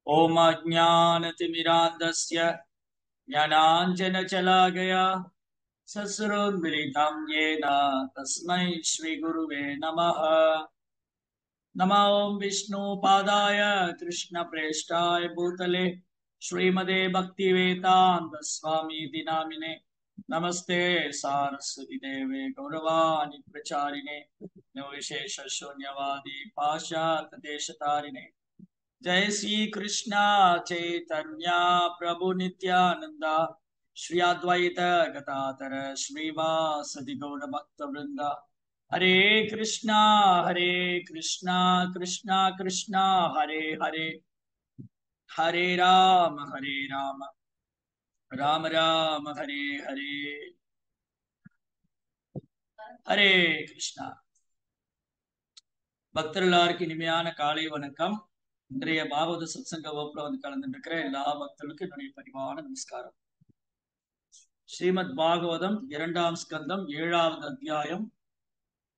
ओम अज्ञानतिमिरान्धस्य ज्ञानाञ्जनशलाकया सस्रोन्मिलितं येन तस्मै श्रीगुरुवे नमः। नमो विष्णुपादाय कृष्णप्रेष्ठाय भूतले श्रीमदे भक्तिवेदान्त स्वामीति नामिने नमस्ते सारस्वती देवे गौरवाणी प्रचारिणे निर्विशेष शून्यवादी पाश्चात्य देशतारिणे। जय श्री कृष्णा चैतन्य प्रभु नित्यानंदा श्री अद्वैत गदाधर श्रीवासदि गौर भक्त वृंदा। हरे कृष्णा कृष्णा कृष्णा हरे हरे, हरे राम राम राम हरे हरे। हरे कृष्णा பக்தர்களுக்கு இனிமையான காலை வணக்கம். இன்றைய பாகவத சத்சங்க வகுப்புல வந்து கலந்துருக்கிற எல்லா பக்தர்களுக்கும் என்னுடைய பரிவான நமஸ்காரம். ஸ்ரீமத் பாகவதம் 2ஆம் ஸ்கந்தம் 7வது அத்தியாயம்.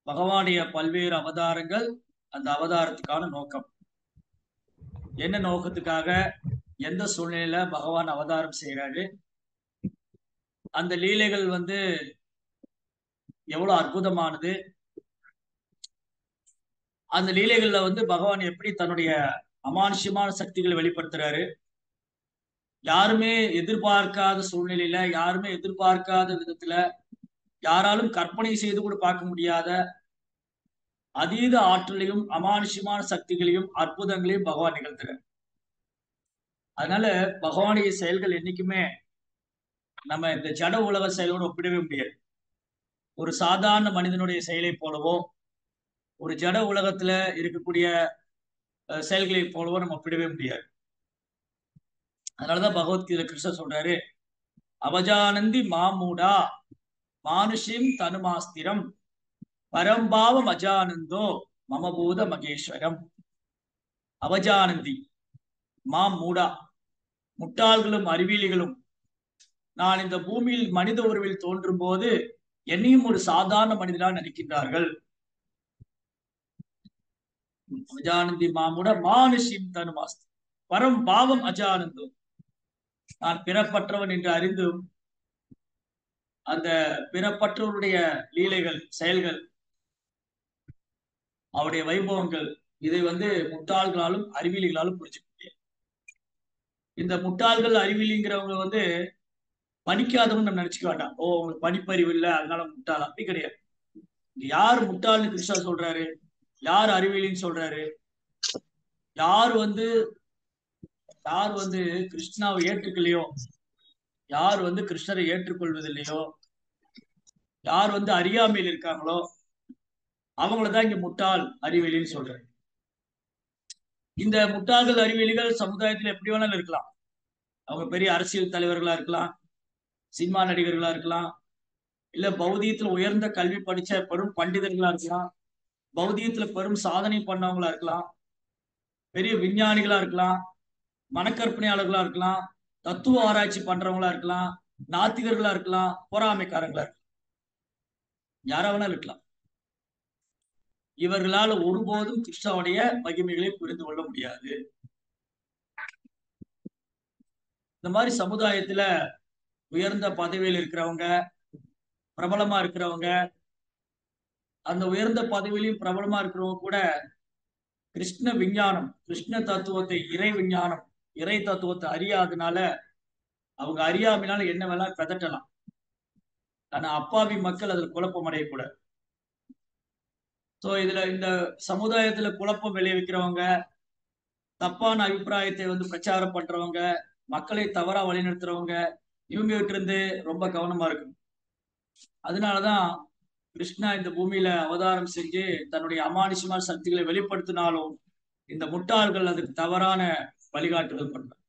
பகவானுடைய பல்வேறு அவதாரங்கள், அந்த அவதாரத்துக்கான நோக்கம் என்ன, நோக்கத்துக்காக எந்த சூழ்நிலையில பகவான் அவதாரம் செய்யறாரு, அந்த லீலைகள் வந்து எவ்வளவு அற்புதமானது, அந்த லீலைகள்ல வந்து பகவான் எப்படி தன்னுடைய அமானுஷ்யமான சக்திகளை வெளிப்படுத்துறாரு, யாருமே எதிர்பார்க்காத சூழ்நிலையில, யாருமே எதிர்பார்க்காத விதத்துல, யாராலும் கற்பனை செய்து கூட பார்க்க முடியாத அதீத ஆற்றலையும் அமானுஷ்யமான சக்திகளையும் அற்புதங்களையும் பகவான் நிகழ்த்துறார். அதனால பகவானுடைய செயல்கள் என்னைக்குமே நம்ம இந்த ஜட உலக செயலோடு ஒப்பிடவே முடியாது. ஒரு சாதாரண மனிதனுடைய செயலை போலவோ, ஒரு ஜட உலகத்துல இருக்கக்கூடிய செயல்களை போலவோ நம்ம ஒப்பிடவே முடியாது. அதனாலதான் பகவத்கீதை கிருஷ்ணர் சொல்றாரு, அவஜானந்தி மாமூடா மானுஷிம் தனுமாஸ்திரம் பரம்பாவம் அஜானந்தோ மமபூத மகேஸ்வரம். அவஜானந்தி மாமூடா, முட்டாள்களும் அறிவியலிகளும் நான் இந்த பூமியில் மனித உருவில் தோன்றும் போது என்னையும் ஒரு சாதாரண மனிதனாக நினைக்கின்றார்கள். அஜானந்தி மாமுட மானுஷிம் தனுமாஸ்தி பரம் பாவம் அஜானந்தோ, நான் பிறப்பற்றவன் என்று அறிந்தும் அந்த பிறப்பற்றவருடைய லீலைகள், செயல்கள், அவருடைய வைபவங்கள், இதை வந்து முட்டாள்களாலும் அறிவியலிகளாலும் புரிஞ்சுக்க முடியாது. இந்த முட்டாள்கள் அறிவியலிங்கிறவங்க வந்து படிக்காதவங்க நம்ம நினைச்சுக்க வேண்டாம். ஓ, உங்களுக்கு படிப்பறிவு இல்லை அதனால முட்டாள், அப்படி கிடையாது. யார் முட்டாள்னு கிருஷ்ணா சொல்றாரு, யார் அறிவியலின்னு சொல்றாரு, யார் வந்து கிருஷ்ணாவை ஏற்றுக்கலையோ, யார் வந்து கிருஷ்ணரை ஏற்றுக்கொள்வதில்லையோ, யார் வந்து அறியாமையில் இருக்காங்களோ அவங்களதான் இங்க முட்டாள் அறிவியலின்னு சொல்றாரு. இந்த முட்டாள்கள் அறிவியலிகள் சமுதாயத்துல எப்படி வேணாலும் இருக்கலாம். அவங்க பெரிய அரசியல் தலைவர்களா இருக்கலாம், சினிமா நடிகர்களா இருக்கலாம், இல்ல பௌதியத்துல உயர்ந்த கல்வி படிச்ச பெரும் பண்டிதர்களா இருக்கலாம், பௌதியத்துல பெரும் சாதனை பண்ணவங்களா இருக்கலாம், பெரிய விஞ்ஞானிகளா இருக்கலாம், மனக்கற்பனையாளர்களா இருக்கலாம், தத்துவ ஆராய்ச்சி பண்றவங்களா இருக்கலாம், நாத்திகர்களா இருக்கலாம், பொறாமைக்காரங்களா இருக்கலாம், யாரா வேணாலும் இருக்கலாம். இவர்களால் ஒருபோதும் கிருஷ்ணாவுடைய மகிமைகளை புரிந்து கொள்ள முடியாது. இந்த மாதிரி சமுதாயத்துல உயர்ந்த பதவியில் இருக்கிறவங்க, பிரபலமா இருக்கிறவங்க, அந்த உயர்ந்த பதவியிலையும் பிரபலமா இருக்கிறவங்க கூட கிருஷ்ண விஞ்ஞானம், கிருஷ்ண தத்துவத்தை, இறை விஞ்ஞானம், இறை தத்துவத்தை அறியாதனால அவங்க அறியாமையினால என்ன வேணா பெதட்டலாம். ஆனா அப்பாவி மக்கள் அதுல குழப்பம் அடையக்கூடாது. சோ இதுல இந்த சமுதாயத்துல குழப்பம் விளைவிக்கிறவங்க, தப்பான அபிப்பிராயத்தை வந்து பிரச்சாரம் பண்றவங்க, மக்களை தவறா வழிநடத்துறவங்க, இவங்க கிட்ட இருந்து ரொம்ப கவனமா இருக்கும். அதனாலதான் கிருஷ்ணா இந்த பூமியில அவதாரம் செஞ்சு தன்னுடைய அமானுஷ்யமான சக்திகளை வெளிப்படுத்தினாலும் இந்த முட்டாள்கள் அதுக்கு தவறான வழிகாட்டுதல் பண்றாங்க.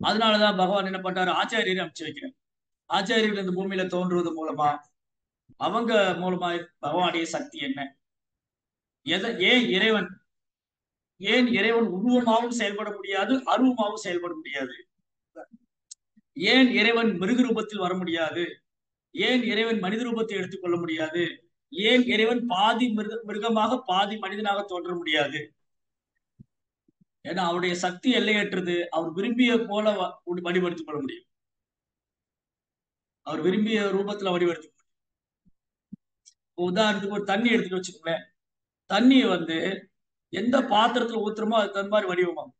அதனாலதான் பகவான் என்ன பண்றாரு, ஆச்சாரியரை அமைச்சு வைக்கிறார். ஆச்சாரியர்கள் இந்த பூமியில தோன்றுவது மூலமா அவங்க மூலமா பகவானுடைய சக்தி என்ன, ஏன் இறைவன் உருவமாகவும் செயல்பட முடியாது, அருவமாகவும் செயல்பட முடியாது, ஏன் இறைவன் மிருக ரூபத்தில் வர முடியாது, ஏன் இறைவன் மனித ரூபத்தை எடுத்துக்கொள்ள முடியாது, ஏன் இறைவன் பாதி மிருகமாக பாதி மனிதனாக தோன்ற முடியாது ஏன்னா அவருடைய சக்தி எல்லையற்றது. அவர் விரும்பிய போல வடிவெடுத்துக் கொள்ள முடியும். அவர் விரும்பிய ரூபத்துல வடிவெடுத்து, உதாரணத்துக்கு ஒரு தண்ணி எடுத்துட்டு வச்சுக்கோங்களேன். தண்ணியை எந்த பாத்திரத்துல ஊத்துறமோ அது தகுந்த மாதிரி வடிவமாகும்.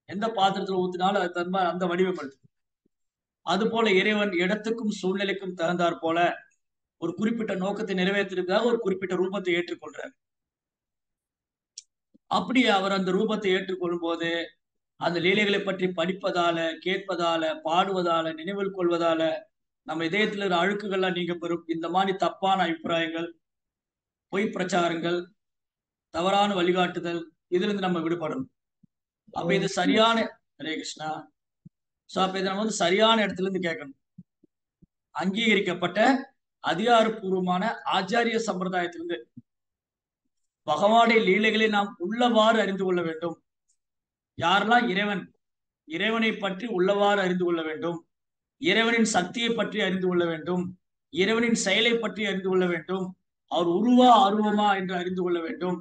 எந்த பாத்திரத்துல ஊத்தினாலும் அது தகுந்த மாதிரி அந்த வடிவம் எடுத்து. அது போல இறைவன் இடத்துக்கும் சூழ்நிலைக்கும் தகுந்தாற் போல ஒரு குறிப்பிட்ட நோக்கத்தை நிறைவேற்றுறதுக்காக ஒரு குறிப்பிட்ட ரூபத்தை ஏற்றுக்கொள்றார். அப்படி அவர் அந்த ரூபத்தை ஏற்றுக்கொள்ளும் போது அந்த லீலைகளை பற்றி படிப்பதால, கேட்பதால, பாடுவதால, நினைவில் கொள்வதால நம்ம இதயத்துல இருக்கிற அழுக்குகள்லாம் நீங்க பெறும். இந்த மாதிரி தப்பான அபிப்பிராயங்கள், பொய் பிரச்சாரங்கள், தவறான வழிகாட்டுதல், இதுல இருந்து நம்ம விடுபடணும். அப்ப இது சரியான, ஹரே கிருஷ்ணா. சோ அப்ப இதை நம்ம சரியான இடத்துல இருந்து கேட்கணும். அங்கீகரிக்கப்பட்ட அதிகாரப்பூர்வமான ஆச்சாரிய சம்பிரதாயத்திலிருந்து பகவானுடைய லீலைகளை நாம் உள்ளவாறு அறிந்து கொள்ள வேண்டும். யாரெல்லாம் இறைவனை பற்றி உள்ளவாறு அறிந்து கொள்ள வேண்டும், இறைவனின் சக்தியை பற்றி அறிந்து கொள்ள வேண்டும், இறைவனின் செயலை பற்றி அறிந்து கொள்ள வேண்டும், அவர் உருவா அருவமா என்று அறிந்து கொள்ள வேண்டும்.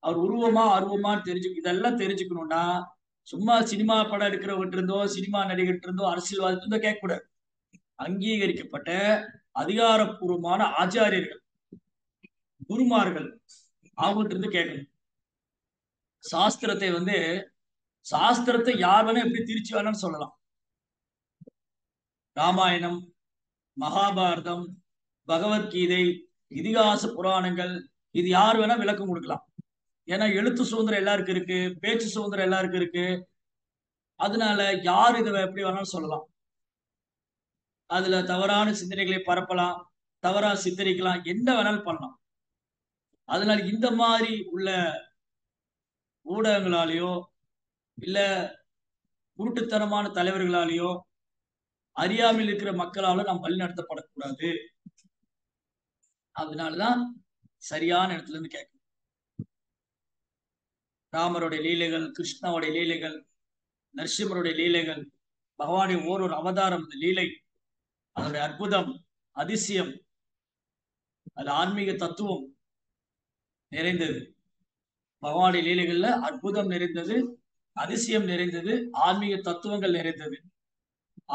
அவர் உருவமா அருவமான்னு இதெல்லாம் தெரிஞ்சுக்கணும்னா சும்மா சினிமா படம் எடுக்கிறவங்க இருந்தோ, சினிமா நடிகர் இருந்தோ, அரசியல்வாதத்திலிருந்தோ இருந்தோ கேட்கக்கூடாது. அங்கீகரிக்கப்பட்ட அதிகாரப்பூர்வமான ஆச்சாரியர்கள், குருமார்கள், அவங்கள்ட்ட இருந்து கேட்கணும். சாஸ்திரத்தை யார் வேணா எப்படி திருச்சி வேணும்னு சொல்லலாம். ராமாயணம், மகாபாரதம், பகவத்கீதை, இதிகாச புராணங்கள், இது யார் வேணா விளக்கம் கொடுக்கலாம். ஏன்னா எழுத்து சுதந்திரம் எல்லாருக்கும் இருக்கு, பேச்சு சுதந்திரம் எல்லாருக்கும் இருக்கு. அதனால யார் இதை எப்படி வேணாலும் சொல்லலாம். அதுல தவறான சிந்தனைகளை பரப்பலாம், தவறா சித்தரிக்கலாம், என்ன வேணாலும் பண்ணலாம். அதனால இந்த மாதிரி உள்ள ஊடகங்களாலேயோ இல்ல குருட்டுத்தனமான தலைவர்களாலேயோ அறியாமல் இருக்கிற மக்களால நாம் வழிநடத்தப்படக்கூடாது. அதனாலதான் சரியான இடத்துல இருந்து கேட்கணும். ராமருடைய லீலைகள், கிருஷ்ணாவுடைய லீலைகள், நரசிம்மருடைய லீலைகள், பகவானுடைய ஓரொரு அவதாரம், லீலை, அதனுடைய அற்புதம், அதிசயம், அது ஆன்மீக தத்துவம் நிறைந்தது. பகவானுடைய லீலைகள்ல அற்புதம் நிறைந்தது, அதிசயம் நிறைந்தது, ஆன்மீக தத்துவங்கள் நிறைந்தது,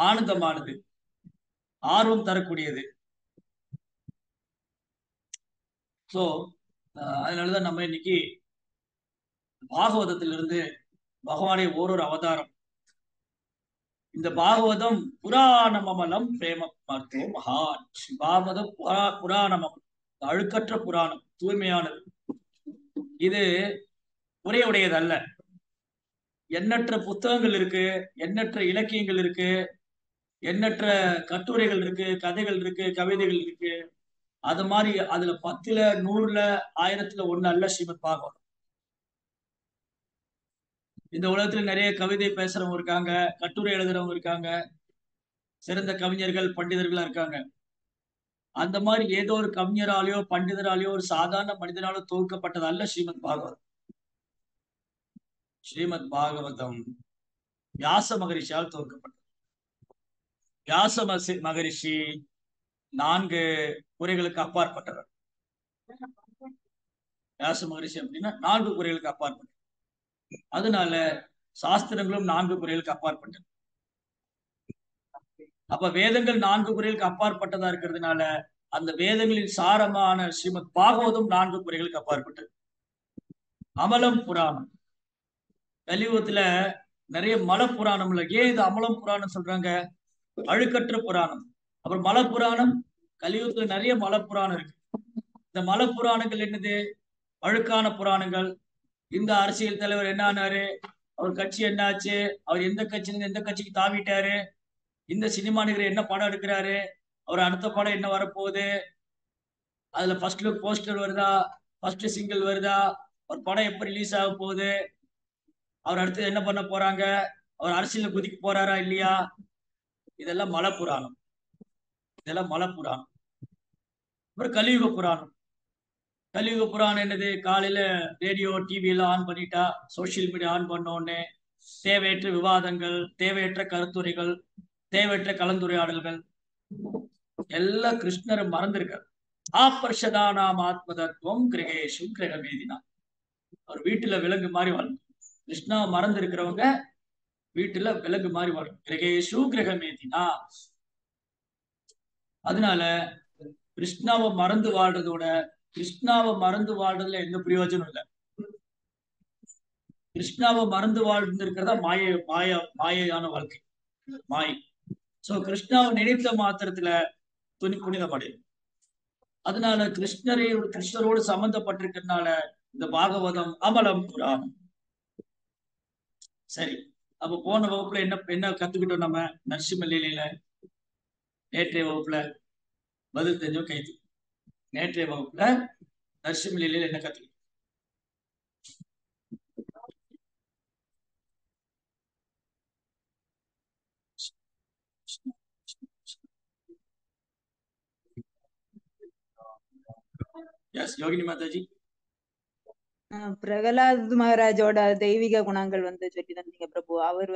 ஆனந்தமானது, ஆர்வம் தரக்கூடியது. சோ அதனாலதான் நம்ம இன்னைக்கு பாகவதத்திலிருந்து பகவானுடைய ஓரொரு அவதாரம், இந்த பாகவதம் புராணமலம் பிரேம மருத்துவ மகான். பாகவதம் புராணமம், அழுக்கற்ற புராணம், தூய்மையானது. இது குறையுடையது அல்ல. எண்ணற்ற புத்தகங்கள் இருக்கு, எண்ணற்ற இலக்கியங்கள் இருக்கு, எண்ணற்ற கட்டுரைகள் இருக்கு, கதைகள் இருக்கு, கவிதைகள் இருக்கு. அது மாதிரி அதுல 10ல 100ல 1000த்துல 1 அல்ல ஸ்ரீமத் பாகவதம். இந்த உலகத்துல நிறைய கவிதை பேசுறவங்க இருக்காங்க, கட்டுரை எழுதுறவங்க இருக்காங்க, சிறந்த கவிஞர்கள், பண்டிதர்களா இருக்காங்க. அந்த மாதிரி ஏதோ ஒரு கவிஞராலேயோ பண்டிதராலேயோ ஒரு சாதாரண மனிதனாலோ தொகுக்கப்பட்டது அல்ல ஸ்ரீமத் பாகவதம். ஸ்ரீமத் பாகவதம் வியாச மகரிஷியால் தொகுக்கப்பட்டது. வியாச மகரிஷி 4 குறைகளுக்கு அப்பாற்பட்டவர். வியாச மகரிஷி அப்படின்னா 4 குறைகளுக்கு அப்பாற்பட்டவர். அதனால சாஸ்திரங்களும் 4 குறைகளுக்கு அப்பாற்பட்டது. அப்ப வேதங்கள் 4 குறைகளுக்கு அப்பாற்பட்டதா இருக்கிறதுனால அந்த வேதங்களின் சாரமான ஸ்ரீமத் பாகவதம் 4 குறைகளுக்கு அப்பாற்பட்டது. அமலம் புராணம், கலியுகத்துல நிறைய மல புராணம் இல்ல. ஏன் இது அமலம் புராணம் சொல்றாங்க? அழுக்கற்ற புராணம். அப்புறம் மல புராணம், கலியுகத்துல நிறைய மல புராணம் இருக்கு. இந்த மல புராணங்கள் என்னது? அழுக்கான புராணங்கள். இந்த அரசியல் தலைவர் என்ன ஆனாரு, அவர் கட்சி என்னாச்சு, அவர் எந்த கட்சியிலிருந்து எந்த கட்சிக்கு தாவிட்டாரு, இந்த சினிமா நடிகர் என்ன படம் எடுக்கிறாரு, அவர் அடுத்த படம் என்ன வரப்போகுது, அதுல ஃபர்ஸ்ட் லுக் போஸ்டர் வருதா, ஃபர்ஸ்ட் சிங்கிள் வருதா, ஒரு படம் எப்ப ரிலீஸ் ஆக போகுது, அவர் அடுத்து என்ன பண்ண போறாங்க, அவர் அரசியல் குதிக்க போறாரா இல்லையா, இதெல்லாம் மல புராணம். இதெல்லாம் மல புராணம். அப்புறம் கலியுக புராணம். கலியுக புராணம் என்னது? காலையில ரேடியோ டிவி எல்லாம் ஆன் பண்ணிட்டா, சோசியல் மீடியா ஆன் பண்ண உடனே தேவையற்ற விவாதங்கள், தேவையற்ற கருத்துரைகள், தேவையற்ற கலந்துரையாடல்கள், எல்லாம் கிருஷ்ணரை மறந்திருக்கார். ஆபர்ஷதானாம் ஆத்ம தத்துவம் கிரகேஷும் கிரகமேதினா. அவர் வீட்டுல விலங்கு மாதிரி வாழ்ந்து கிருஷ்ணாவை மறந்து இருக்கிறவங்க வீட்டுல விலகு மாதிரி வாழும். கிரகேஷு கிரகமேதினா. அதனால கிருஷ்ணாவை மறந்து வாழ்றதோட கிருஷ்ணாவை மறந்து வாழ்றதுல எந்த பிரயோஜனம் இல்லை. கிருஷ்ணாவை மறந்து வாழ்ந்திருக்கிறதா மாயையான வாழ்க்கை, மாயை. சோ கிருஷ்ணாவை நினைத்த மாத்திரத்துல புனிதமடையும். அதனால கிருஷ்ணரோடு சம்பந்தப்பட்டிருக்கிறதுனால இந்த பாகவதம் அமலம் புராணம். சரி, அப்ப போன வகுப்புல என்ன என்ன கத்துக்கிட்டோம் நம்ம நரசிம்மலீலையில? நேற்றைய வகுப்புல பதில் தெரிஞ்சோ கைது. நேற்றைய வகுப்புல நரசிம்மலீலையில என்ன கத்துக்கிட்டோம்? எஸ் யோகினி மாதாஜி. பிரகலாத் மகாராஜோட தெய்வீக குணங்கள் சொல்லி தந்தீங்க பிரபு. அவர்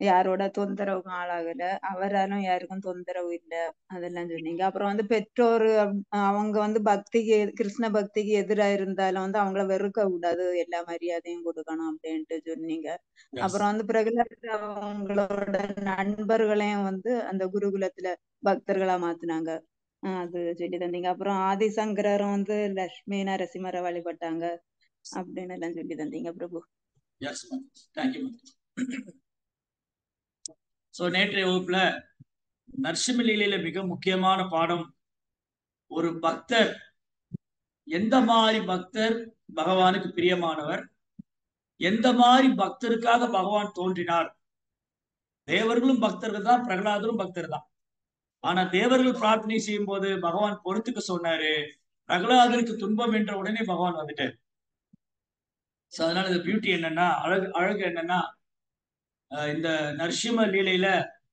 யாரோட தொந்தரவுக்கும் ஆளாகல, அவராலும் யாருக்கும் தொந்தரவு இல்லை, அதெல்லாம் சொன்னீங்க. அப்புறம் பெற்றோர் அவங்க பக்திக்கு கிருஷ்ண பக்திக்கு எதிரா இருந்தாலும் அவங்கள வெறுக்க கூடாது, எல்லா மரியாதையும் கொடுக்கணும் அப்படின்ட்டு சொன்னீங்க. அப்புறம் பிரகலாத் அவங்களோட நண்பர்களையும் அந்த குருகுலத்துல பக்தர்களா மாத்தினாங்க, அது சொல்லி தந்தீங்க. அப்புறம் ஆதிசங்கரரும் லட்சுமி நரசிம்மரை வழிபட்டாங்க அப்படின்னு எல்லாம் சொல்லி தந்தீங்க பிரபு. சோ நேற்றைய வகுப்புல நரசிம்மலீலையில மிக முக்கியமான பாடம், ஒரு பக்தர் எந்த மாதிரி பக்தர் பகவானுக்கு பிரியமானவர், எந்த மாதிரி பக்தருக்காக பகவான் தோன்றினார். தேவர்களும் பக்தர்கள் தான், பிரகலாதரும் பக்தர் தான். ஆனா தேவர்கள் பிரார்த்தனை செய்யும் போது பகவான் பொறுத்துக்க சொன்னாரு, பிரகலாதருக்கு துன்பம் என்ற உடனே பகவான் வந்துட்டார். அதனால இந்த பியூட்டி என்னன்னா, அழகு என்னன்னா, இந்த நரசிம்ம லீலையில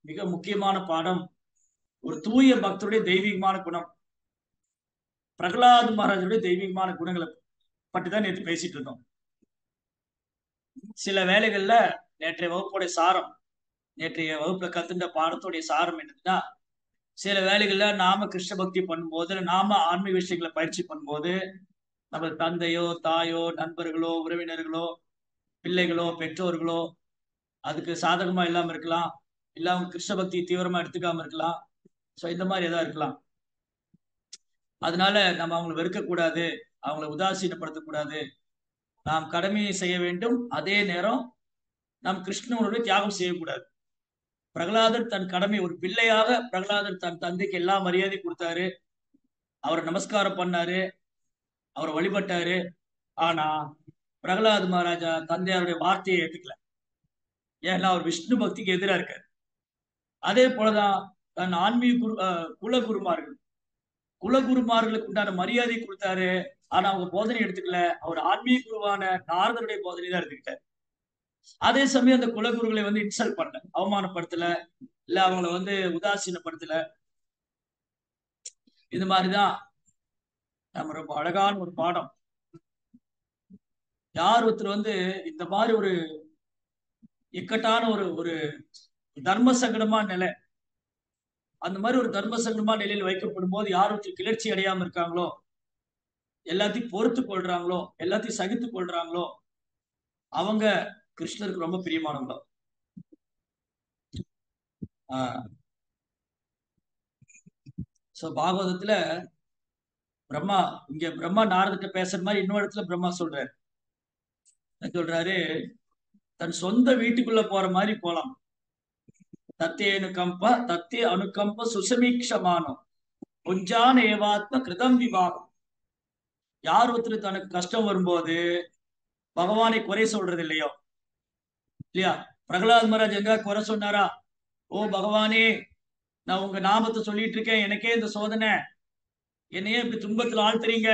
மிக முக்கியமான பாடம், ஒரு தூய பக்தருடைய தெய்வீகமான குணம், பிரகலாத் மகாராஜருடைய தெய்வீகமான குணங்களை பற்றிதான் நேற்று பேசிட்டு இருந்தோம். சில வேளைகள்ல நேற்றைய வகுப்புடைய சாரம், நேற்றைய வகுப்புல கத்துண்ட பாடத்துடைய சாரம் என்னதுன்னா, சில வேளைகள்ல நாம கிருஷ்ண பக்தி பண்ணும்போது, நாம ஆன்மீக விஷயங்களை பயிற்சி பண்ணும்போது, நம்ம தந்தையோ தாயோ நண்பர்களோ உறவினர்களோ பிள்ளைகளோ பெற்றோர்களோ அதுக்கு சாதகமா இல்லாம இருக்கலாம், இல்ல அவங்க கிருஷ்ண பக்தி தீவிரமா எடுத்துக்காம இருக்கலாம். சோ இந்த மாதிரி ஏதாவது இருக்கலாம். அதனால நம்ம அவங்களை வெறுக்கக்கூடாது, அவங்களை உதாசீனப்படுத்தக்கூடாது. நாம் கடமையை செய்ய வேண்டும், அதே நேரம் நாம் கிருஷ்ணனுடைய தியாகம் செய்யக்கூடாது. பிரகலாதர் தன் கடமை, ஒரு பிள்ளையாக பிரகலாதர் தன் தந்தைக்கு எல்லா மரியாதை கொடுத்தாரு, அவரை நமஸ்காரம் பண்ணாரு, அவரை வழிபட்டாரு. ஆனா பிரகலாத் மகாராஜா தந்தையாருடைய வார்த்தையை ஏற்றுக்கல, ஏன்னா அவர் விஷ்ணு பக்திக்கு எதிராக இருக்காரு. அதே போலதான் தன் ஆன்மீக குலகுருமார்களுக்கு உண்டான மரியாதை கொடுத்தாரு, ஆனா அவங்க போதனை எடுத்துக்கல, அவர் ஆன்மீக குருவான நாரதருடைய போதனை தான் எடுத்துக்கிட்டார். அதே சமயம் அந்த குலகுருகளை இன்சல்ட் பண்ணல, அவமானப்படுத்தல, இல்ல அவங்கள உதாசீனப்படுத்தல. இது மாதிரிதான் நம்ம ரொம்ப அழகான ஒரு பாடம். யார் ஒருத்தர் இந்த மாதிரி ஒரு இக்கட்டான ஒரு தர்ம சங்கடமான நிலை, அந்த மாதிரி ஒரு தர்ம சங்கடமான நிலையில் வைக்கப்படும் போது யார் ஒருத்தர் கிளர்ச்சி அடையாம இருக்காங்களோ, எல்லாத்தையும் பொறுத்து கொள்றாங்களோ, எல்லாத்தையும் சகித்து கொள்றாங்களோ, அவங்க கிருஷ்ணருக்கு ரொம்ப பிரியமானவங்க. பாகவதத்துல பிரம்மா, இங்க பிரம்மா நாரதிட்ட பேசுற மாதிரி இன்னொரு இடத்துல பிரம்மா சொல்றாரு, தன் சொந்த வீட்டுக்குள்ள போற மாதிரி போலாம். தத்தே அனுகம்ப சுசமீக்ஷமானம் புஞ்சான ஏவாத்ம கிருதம் விவாகம். யார் ஒருத்தர் தனக்கு கஷ்டம் வரும்போது பகவானை குறை சொல்றது இல்லையோ, இல்லையா? பிரகலாத் மகாராஜ் எங்க குறை சொன்னாரா? ஓ பகவானே, நான் உங்க நாமத்தை சொல்லிட்டு இருக்கேன், எனக்கே இந்த சோதனை, என்னையே இப்படி துன்பத்தில் ஆழ்த்துறீங்க,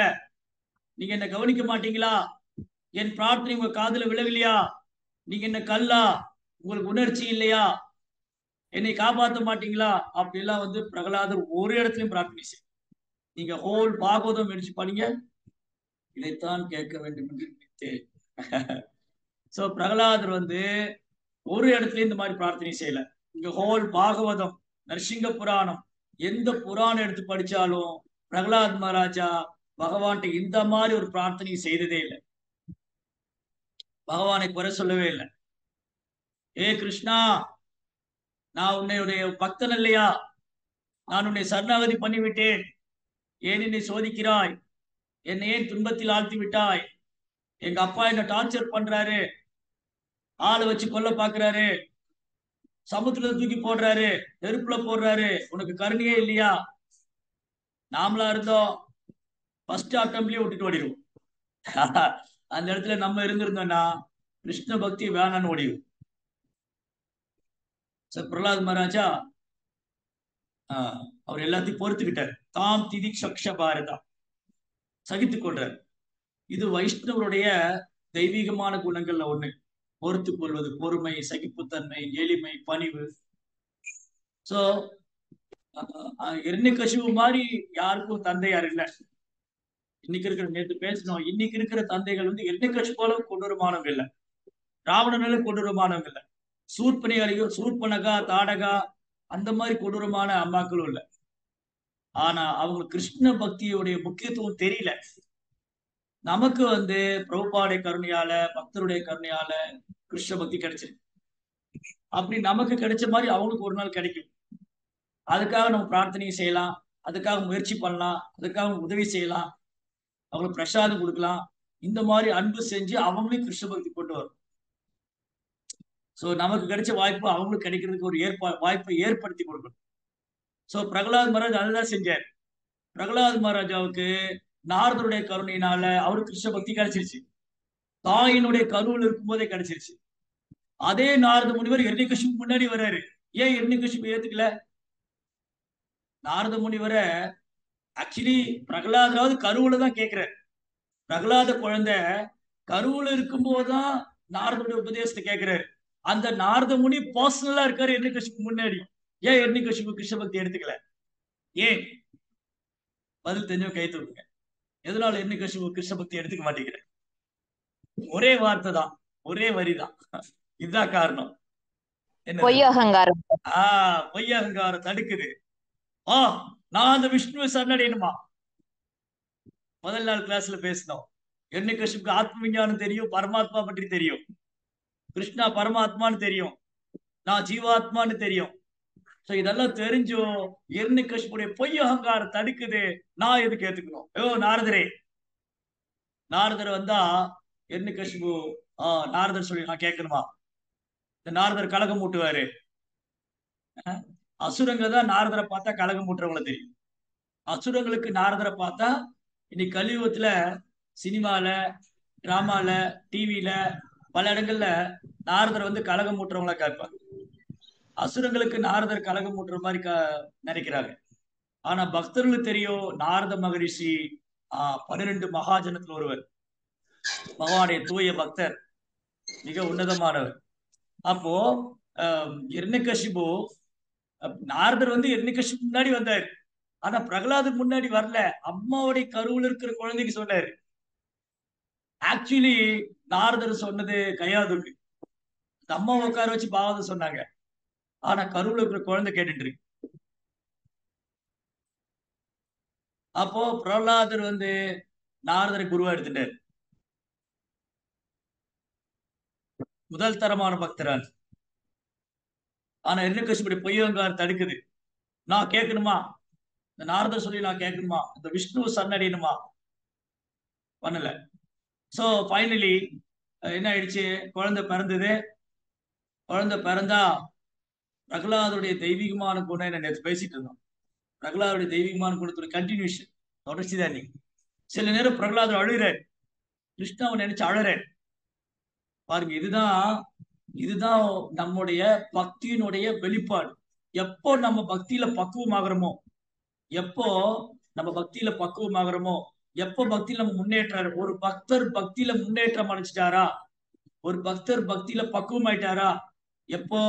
நீங்க என்ன கவனிக்க மாட்டீங்களா? என் பிரார்த்தனை உங்க காதுல விழவில்லையா? நீங்க என்ன கல்லா? உங்களுக்கு உணர்ச்சி இல்லையா? என்னை காப்பாற்ற மாட்டீங்களா? அப்படிலாம் பிரகலாதர் ஒரு இடத்துலயும் பிரார்த்தனை செய்ய. நீங்க ஹோல் பாகவதம் எடுத்து பண்ணீங்க, இதைத்தான் கேட்க வேண்டும் என்று நினைத்தேன். சோ பிரகலாதர் ஒரு இடத்துலயும் இந்த மாதிரி பிரார்த்தனை செய்யல. இங்க ஹோல் பாகவதம், நரசிங்க புராணம், எந்த புராணம் எடுத்து படிச்சாலும் பிரகலாத் மகாராஜா பகவான்கிட்ட இந்த மாதிரி ஒரு பிரார்த்தனை செய்ததே இல்லை. பகவானை குறை சொல்லவே இல்லை. ஏ கிருஷ்ணா, நான் உன்னுடைய பக்தன் இல்லையா? நான் உன்னை சரணாகதி பண்ணிவிட்டேன். ஏன் என்னை சோதிக்கிறாய்? என்னை ஏன் துன்பத்தில் ஆழ்த்தி விட்டாய்? எங்க அப்பா என்ன டார்ச்சர் பண்றாரு, ஆளை வச்சு கொல்ல பாக்குறாரு, சமுத்திரத்தை தூக்கி போடுறாரு, நெருப்புல போடுறாரு. உனக்கு கருணையே இல்லையா? நாமளா இருந்தோம் ஃபர்ஸ்ட் அட்டம்ப்ட்லயே விட்டுட்டு ஓடிடுவோம். அந்த இடத்துல நம்ம இருந்திருந்தோம்னா கிருஷ்ண பக்தி வேணான்னு ஓடிடும். சார் பிரகலாத் மகாராஜா அவர் எல்லாத்தையும் பொறுத்துக்கிட்டார். தாம் திதி சக்ஷ பாரதா, சகித்துக் கொள்றார். இது வைஷ்ணவருடைய தெய்வீகமான குணங்கள்ல ஒண்ணு. பொறுத்துக் கொள்வது, பொறுமை, சகிப்புத்தன்மை, எளிமை, பணிவு. சோ இரண்யகசிபு மாதிரி யாருக்கும் தந்தையார் இல்லை. இன்னைக்கு இருக்கிற, நேற்று பேசணும், இன்னைக்கு இருக்கிற தந்தைகள் வந்து இரண்யகசிபு கொடூரமானவங்க இல்லை, ராவணனால கொடூரமானவங்க இல்லை, சூர்பனகா, தாடகா அந்த மாதிரி கொடூரமான அம்மாக்களும் இல்லை. ஆனா அவங்க கிருஷ்ண பக்தியுடைய முக்கியத்துவம் தெரியல. நமக்கு வந்து பிரபுபாடைய கருணையால, பக்தருடைய கருணையால கிருஷ்ண பக்தி கிடைச்சிருக்கு. அப்படி நமக்கு கிடைச்ச மாதிரி அவங்களுக்கு ஒரு நாள் கிடைக்கும். அதுக்காக நம்ம பிரார்த்தனையும் செய்யலாம், அதுக்காக முயற்சி பண்ணலாம், அதுக்காக உதவி செய்யலாம், அவங்களுக்கு பிரசாதம் கொடுக்கலாம். இந்த மாதிரி அன்பு செஞ்சு அவங்களையும் கிருஷ்ண பக்தி கொண்டு வரும். சோ நமக்கு கிடைச்ச வாய்ப்பு அவங்களுக்கு கிடைக்கிறதுக்கு ஒரு வாய்ப்பை ஏற்படுத்தி கொடுக்கணும். சோ பிரகலாத் மகாராஜ் அதுதான் செஞ்சார். பிரகலாத் மகாராஜாவுக்கு நாரதருடைய கருணையினால அவருக்கு கிருஷ்ண பக்தி கிடைச்சிருச்சு. தாயினுடைய கருவில் இருக்கும் போதே கிடைச்சிருச்சு. அதே நாரத முனிவர் இரண்யகசிபு முன்னாடி வர்றாரு. ஏன் இரண்யகசிபு ஏத்துக்கல? நாரத முனிவரை ஆக்சுவலி பிரகலாதராவது கருவுல தான் கேட்கிறார். பிரகலாத குழந்தை கருவுல இருக்கும் போதுதான் நாரதனுடைய உபதேசத்தை கேட்கிறாரு. அந்த நாரத முனி பர்சனலா இருக்காரு இரண்யகசிபு முன்னாடி. ஏன் இரண்யகசிபு கிருஷ்ண பக்தி எடுத்துக்கல? ஏன்? பதில் தெரிஞ்சவங்க கை தூக்குங்க. எதனால இரண்யகசிபு கிருஷ்ண பக்தி எடுத்துக்க மாட்டேங்கிற? ஒரே வார்த்தை தான், ஒரே வரிதான். இதுதான் காரணம். என்ன? பொய் அகங்காரம். பொய் அகங்காரம் தடுக்குது. நான் அந்த விஷ்ணுவை சரணடையணுமா? முதல் நாள் கிளாஸ்ல பேசினோம். இரண்யகசிபுக்கு ஆத்ம விஞ்ஞானம் தெரியும், பரமாத்மா பற்றி தெரியும், கிருஷ்ணா பரமாத்மான்னு தெரியும், நான் ஜீவாத்மான்னு தெரியும். சோ இதெல்லாம் தெரிஞ்சும் இரண்யகசிபுடைய பொய் அகங்காரம் தடுக்குது. நான் எதுக்கு ஏத்துக்கணும்? நாரதரே, நாரதர் வந்தா இரண்யகசிபு நாரதர் சொல்லி நான் கேட்கணுமா? இந்த நாரதர் கலகம் மூட்டுவாரு. அசுரங்க தான் நாரதரை பார்த்தா கலகம் மூட்டுறவங்கள தெரியும். அசுரங்களுக்கு நாரதரை பார்த்தா இன்னைக்கு கலியுகத்துல சினிமால, டிராமால, டிவில பல இடங்கள்ல நாரதர் வந்து கலகம் மூட்டுறவங்களா கேட்பாங்க. அசுரங்களுக்கு நாரதர் கலகம் மூட்டுற மாதிரி நினைக்கிறாங்க. ஆனா பக்தர்களுக்கு தெரியும் நாரத மகரிஷி 12 மகாஜனத்துல ஒருவர், பகவானுடைய தூய பக்தர், மிக உன்னதமானவர். அப்போ இரண்யகசிபு, நாரதர் வந்து இரண்யகசிபு முன்னாடி வந்தாரு. ஆனா பிரகலாதர் முன்னாடி வரல, அம்மாவுடைய கருவுல இருக்கிற குழந்தைக்கு சொன்னாரு. ஆக்சுவலி நாரதர் சொன்னது கையாதுக்கு, அம்மாவை உட்கார வச்சு பாவதம் சொன்னாங்க. ஆனா கருவுல இருக்கிற குழந்தை கேட்டுட்டு இருக்கு. அப்போ பிரகலாதர் வந்து நாரதரை குருவா எடுத்துட்டாரு. முதல் தரமான பக்தரான். ஆனா இரண்யகசிபுடைய பொய் அகங்காரம் தடுக்குது. நான் கேட்கணுமா? இந்த நாரதர் சொல்லி நான் கேட்கணுமா? இந்த விஷ்ணுவை சரணடையணுமா? பண்ணல. சோ ஃபைனலி என்ன ஆயிடுச்சு? குழந்தை பிறந்தது. குழந்தை பிறந்தா பிரகலாதருடைய தெய்வீகமான குணம் என்ன நேற்று பேசிட்டு இருந்தோம். பிரகலாதருடைய தெய்வீகமான குணத்தோட கண்டினியூஷன், தொடர்ச்சி தான் நீங்க. சில நேரம் பிரகலாதர் அழுகிறார், கிருஷ்ணாவை நினைச்சு அழறார். பாருங்க, இதுதான் நம்முடைய பக்தியினுடைய வெளிப்பாடு. எப்போ நம்ம பக்தியில பக்குவமாகறோமோ, எப்போ பக்தியில நம்ம முன்னேற்றாரு. ஒரு பக்தர் பக்தியில முன்னேற்றம் அடைச்சிட்டாரா, ஒரு பக்தர் பக்தியில பக்குவம் ஆயிட்டாரா, எப்போ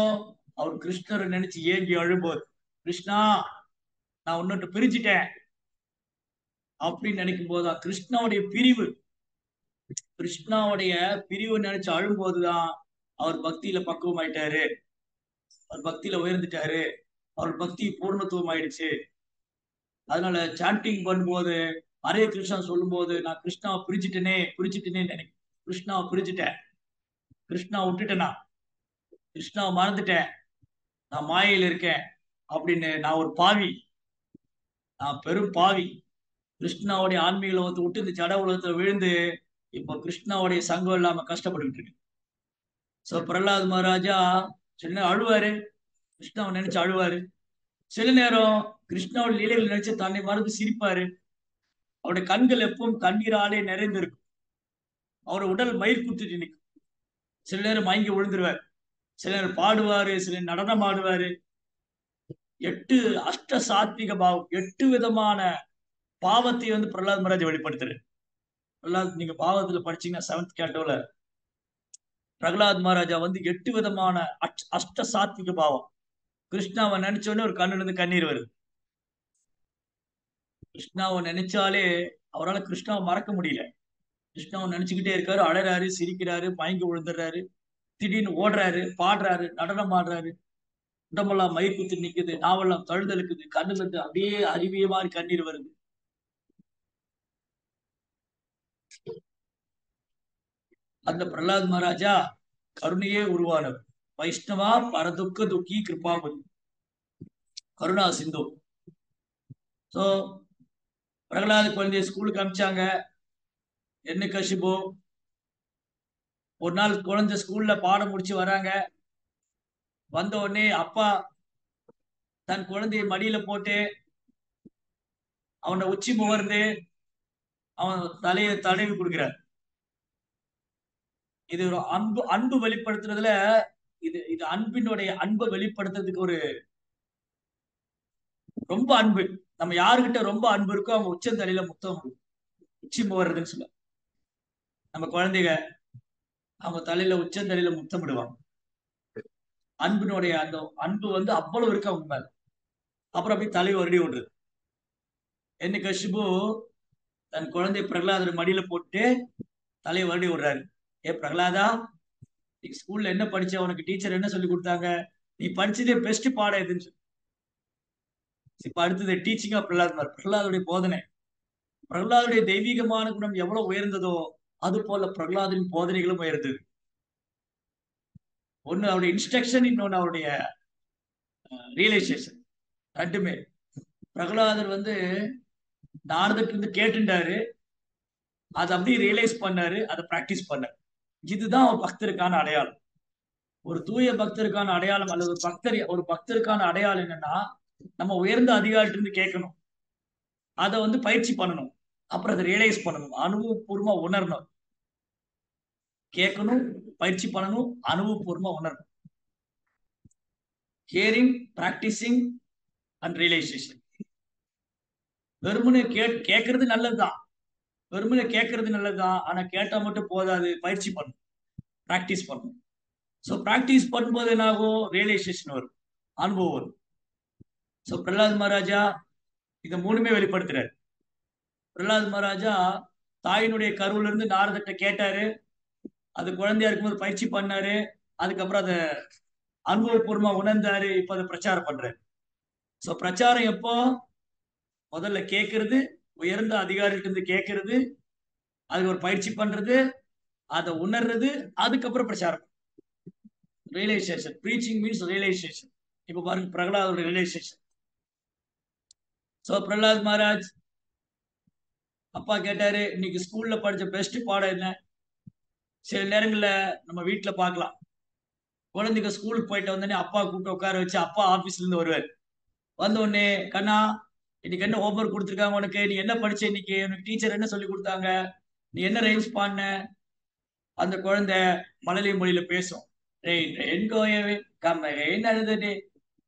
அவர் கிருஷ்ணரை நினைச்சு ஏங்கி அழும்போது, கிருஷ்ணா நான் உன்னிட்டு பிரிஞ்சுட்டேன் அப்படின்னு நினைக்கும் போதுதான் கிருஷ்ணாவுடைய பிரிவு நினைச்சு அழும்போதுதான் அவர் பக்தியில பக்குவம் ஆயிட்டாரு, அவர் பக்தியில உயர்ந்துட்டாரு, அவர் பக்தி பூர்ணத்துவம் ஆயிடுச்சு. அதனால சாண்டிங் பண்ணும்போது, ஹரே கிருஷ்ணா சொல்லும் போது, நான் கிருஷ்ணாவை பிரிச்சுட்டேனே நினைக்கிறேன். கிருஷ்ணாவை பிரிச்சுட்டேன், கிருஷ்ணா விட்டுட்டேனா, கிருஷ்ணாவை மறந்துட்டேன், நான் மாயையில் இருக்கேன் அப்படின்னு, நான் ஒரு பாவி, நான் பெரும் பாவி, கிருஷ்ணாவுடைய ஆன்மீக உலகத்தை விட்டு இந்த ஜட உலகத்துல விழுந்து இப்போ கிருஷ்ணாவுடைய சங்கம் இல்லாம கஷ்டப்பட்டு இருக்கு. சோ பிரகலாத் மகாராஜா சில நேரம் அழுவாரு, கிருஷ்ணாவை நினைச்சு அழுவாரு. சில நேரம் கிருஷ்ணாவோட லீலைகள் நினைச்சு தன்னை மறந்து சிரிப்பாரு. அவருடைய கண்கள் எப்பவும் கண்ணீராலே நிறைந்திருக்கும். அவரோட உடல் மயிர் குத்துட்டு நிற்கும். சில நேரம் மயங்கி விழுந்துருவார், சில நேரம் பாடுவாரு, சில நேரம் நடனம் ஆடுவாரு. 8 அஷ்ட சாத்விக பாவம், 8 விதமான பாவத்தை வந்து பிரகலாத் மகாராஜ் வெளிப்படுத்துறாரு. பிரகலாத் நீங்க பாவத்துல படிச்சீங்கன்னா 7th கேட்டோல பிரகலாத் மகாராஜா வந்து 8 விதமான அஷ்ட சாத்விக பாவம். கிருஷ்ணாவை நினைச்ச உடனே ஒரு கண்ணுல இருந்து கண்ணீர் வருது. கிருஷ்ணாவை நினைச்சாலே அவரால் கிருஷ்ணாவை மறக்க முடியல. கிருஷ்ணாவை நினைச்சுக்கிட்டே இருக்காரு, அழறாரு, சிரிக்கிறாரு, மயங்கி விழுந்துடுறாரு, திடீர்னு ஓடுறாரு, பாடுறாரு, நடனம் ஆடுறாரு. உடம்பெல்லாம் மயிர் குத்தி நிக்குது, நாவெல்லாம் தழுதலுக்குது, கண்ணுல இருந்து அப்படியே அருவிய மாதிரி கண்ணீர் வருது. அந்த பிரகலாத் மகாராஜா கருணையே உருவானவர். வைஷ்ணவா பரதுக்க துக்கி கிருபாபதி, கருணா சிந்து. சோ பிரகலாத் குழந்தைய ஸ்கூலுக்கு அனுப்பிச்சாங்க. என்ன கஷிபு ஒரு நாள் குழந்தை ஸ்கூல்ல பாடம் முடிச்சு வராங்க. வந்த உடனே அப்பா தன் குழந்தைய மடியில போட்டு அவனை உச்சி முகர்ந்து அவன் தலையை தடவி கொடுக்கிறார். இது ஒரு அன்பு, அன்பு வெளிப்படுத்துறதுல இது இது அன்பினுடைய அன்பை வெளிப்படுத்துறதுக்கு ஒரு ரொம்ப அன்பு. நம்ம யாருகிட்ட ரொம்ப அன்பு இருக்கோ அவங்க உச்சந்தலையில முத்தம் உச்சி முகர்றதுன்னு சொல்ல. நம்ம குழந்தைங்க அவங்க தலையில உச்சந்தலையில முத்தமிடுவாங்க. அன்பினுடைய அந்த அன்பு வந்து அவ்வளவு இருக்கு அவங்க மேல. அப்புறம் அப்படி தலை வருடி விடுறது. என்ன கஷிபு தன் குழந்தை பிரகலாதர் மடியில போட்டு தலையை வருடி விடுறாரு. ஏ பிரகலாதா, நீ ஸ்கூல்ல என்ன படிச்ச, உனக்கு டீச்சர் என்ன சொல்லி கொடுத்தாங்க, நீ படிச்சதே பெஸ்ட் பாடம் எதுன்னு சொல்லி. இப்ப அடுத்தது டீச்சிங் ஆஃப் பிரகலாத். பிரகலாதுடைய போதனை, பிரகலாதுடைய தெய்வீகமான குணம் எவ்வளவு உயர்ந்ததோ அது போல பிரகலாதின் போதனைகளும் உயர்ந்தது. ஒண்ணு அவருடைய இன்ஸ்ட்ரக்ஷன், இன்னொன்னு அவருடைய ரியலைசேஷன். ரெண்டுமே பிரகலாதர் வந்து நாரதற்கு இருந்து கேட்டுட்டாரு, அதை அப்படியே ரியலைஸ் பண்ணாரு, அதை பிராக்டிஸ் பண்ணாரு. இதுதான் ஒரு பக்தருக்கான அடையாளம். ஒரு தூய பக்தருக்கான அடையாளம் அல்லது ஒரு பக்தருக்கான அடையாளம் என்னன்னா, நம்ம உயர்ந்த அதிகாரிட்டு இருந்து கேட்கணும், அதை வந்து பயிற்சி பண்ணணும், அப்புறம் அதை ரியலைஸ் பண்ணணும், அனுபவபூர்வமா உணரணும். கேட்கணும், பயிற்சி பண்ணணும், அனுபவபூர்வமா உணரணும். Hearing, practising and realisation. வெறுமனே கேட்கறது நல்லதுதான், வெறுமனே கேட்கறது நல்லதுதான். ஆனா கேட்டா மட்டும் போதாது, பயிற்சி பண்ணணும், பிராக்டிஸ் பண்ணணும். ஸோ பிராக்டிஸ் பண்ணும்போது என்ன ஆகும், ரியலைசேஷன் வரும், அனுபவம் வரும். ஸோ பிரகலாத் மகாராஜா இதை மூணுமே வெளிப்படுத்துறாரு. பிரகலாத் மகாராஜா தாயினுடைய கருவுல இருந்து நாரதத்தை கேட்டாரு, அது குழந்தையா இருக்கும்போது பயிற்சி பண்ணாரு, அதுக்கப்புறம் அதை அனுபவபூர்வமா உணர்ந்தாரு, இப்ப அதை பிரச்சாரம் பண்றாரு. ஸோ பிரச்சாரம் எப்போ, முதல்ல கேட்கறது, உயர்ந்த அதிகாரிகிட்ட இருந்து கேட்கறது, அதுக்கு ஒரு பயிற்சி பண்றது, அதை உணர்றது, அதுக்கப்புறம் பிரச்சாரம். Realisation, preaching means realisation. இப்ப பாருங்க பிரகலாதோட ரியலைசேஷன். சோ பிரகலாத் மகாராஜ் அப்பா கேட்டாரு, இன்னைக்கு ஸ்கூல்ல படிச்ச பெஸ்ட் பாடம் என்ன. சில நேரங்கள்ல நம்ம வீட்டுல பார்க்கலாம், குழந்தைங்க ஸ்கூலுக்கு போயிட்டு வந்தோடனே அப்பா கூப்பிட்டு உட்கார வச்சு, அப்பா ஆபீஸ்ல இருந்து வருவார். வந்த உடனே, கண்ணா இன்னைக்கு என்ன ஹோம்ஒர்க் கொடுத்துருக்காங்க உனக்கு, நீ என்ன படிச்ச இன்னைக்கு, உனக்கு டீச்சர் என்ன சொல்லி கொடுத்தாங்க, நீ என்ன ரைம்ஸ் பாடின. அந்த குழந்தை மழலை மொழியில பேசும்.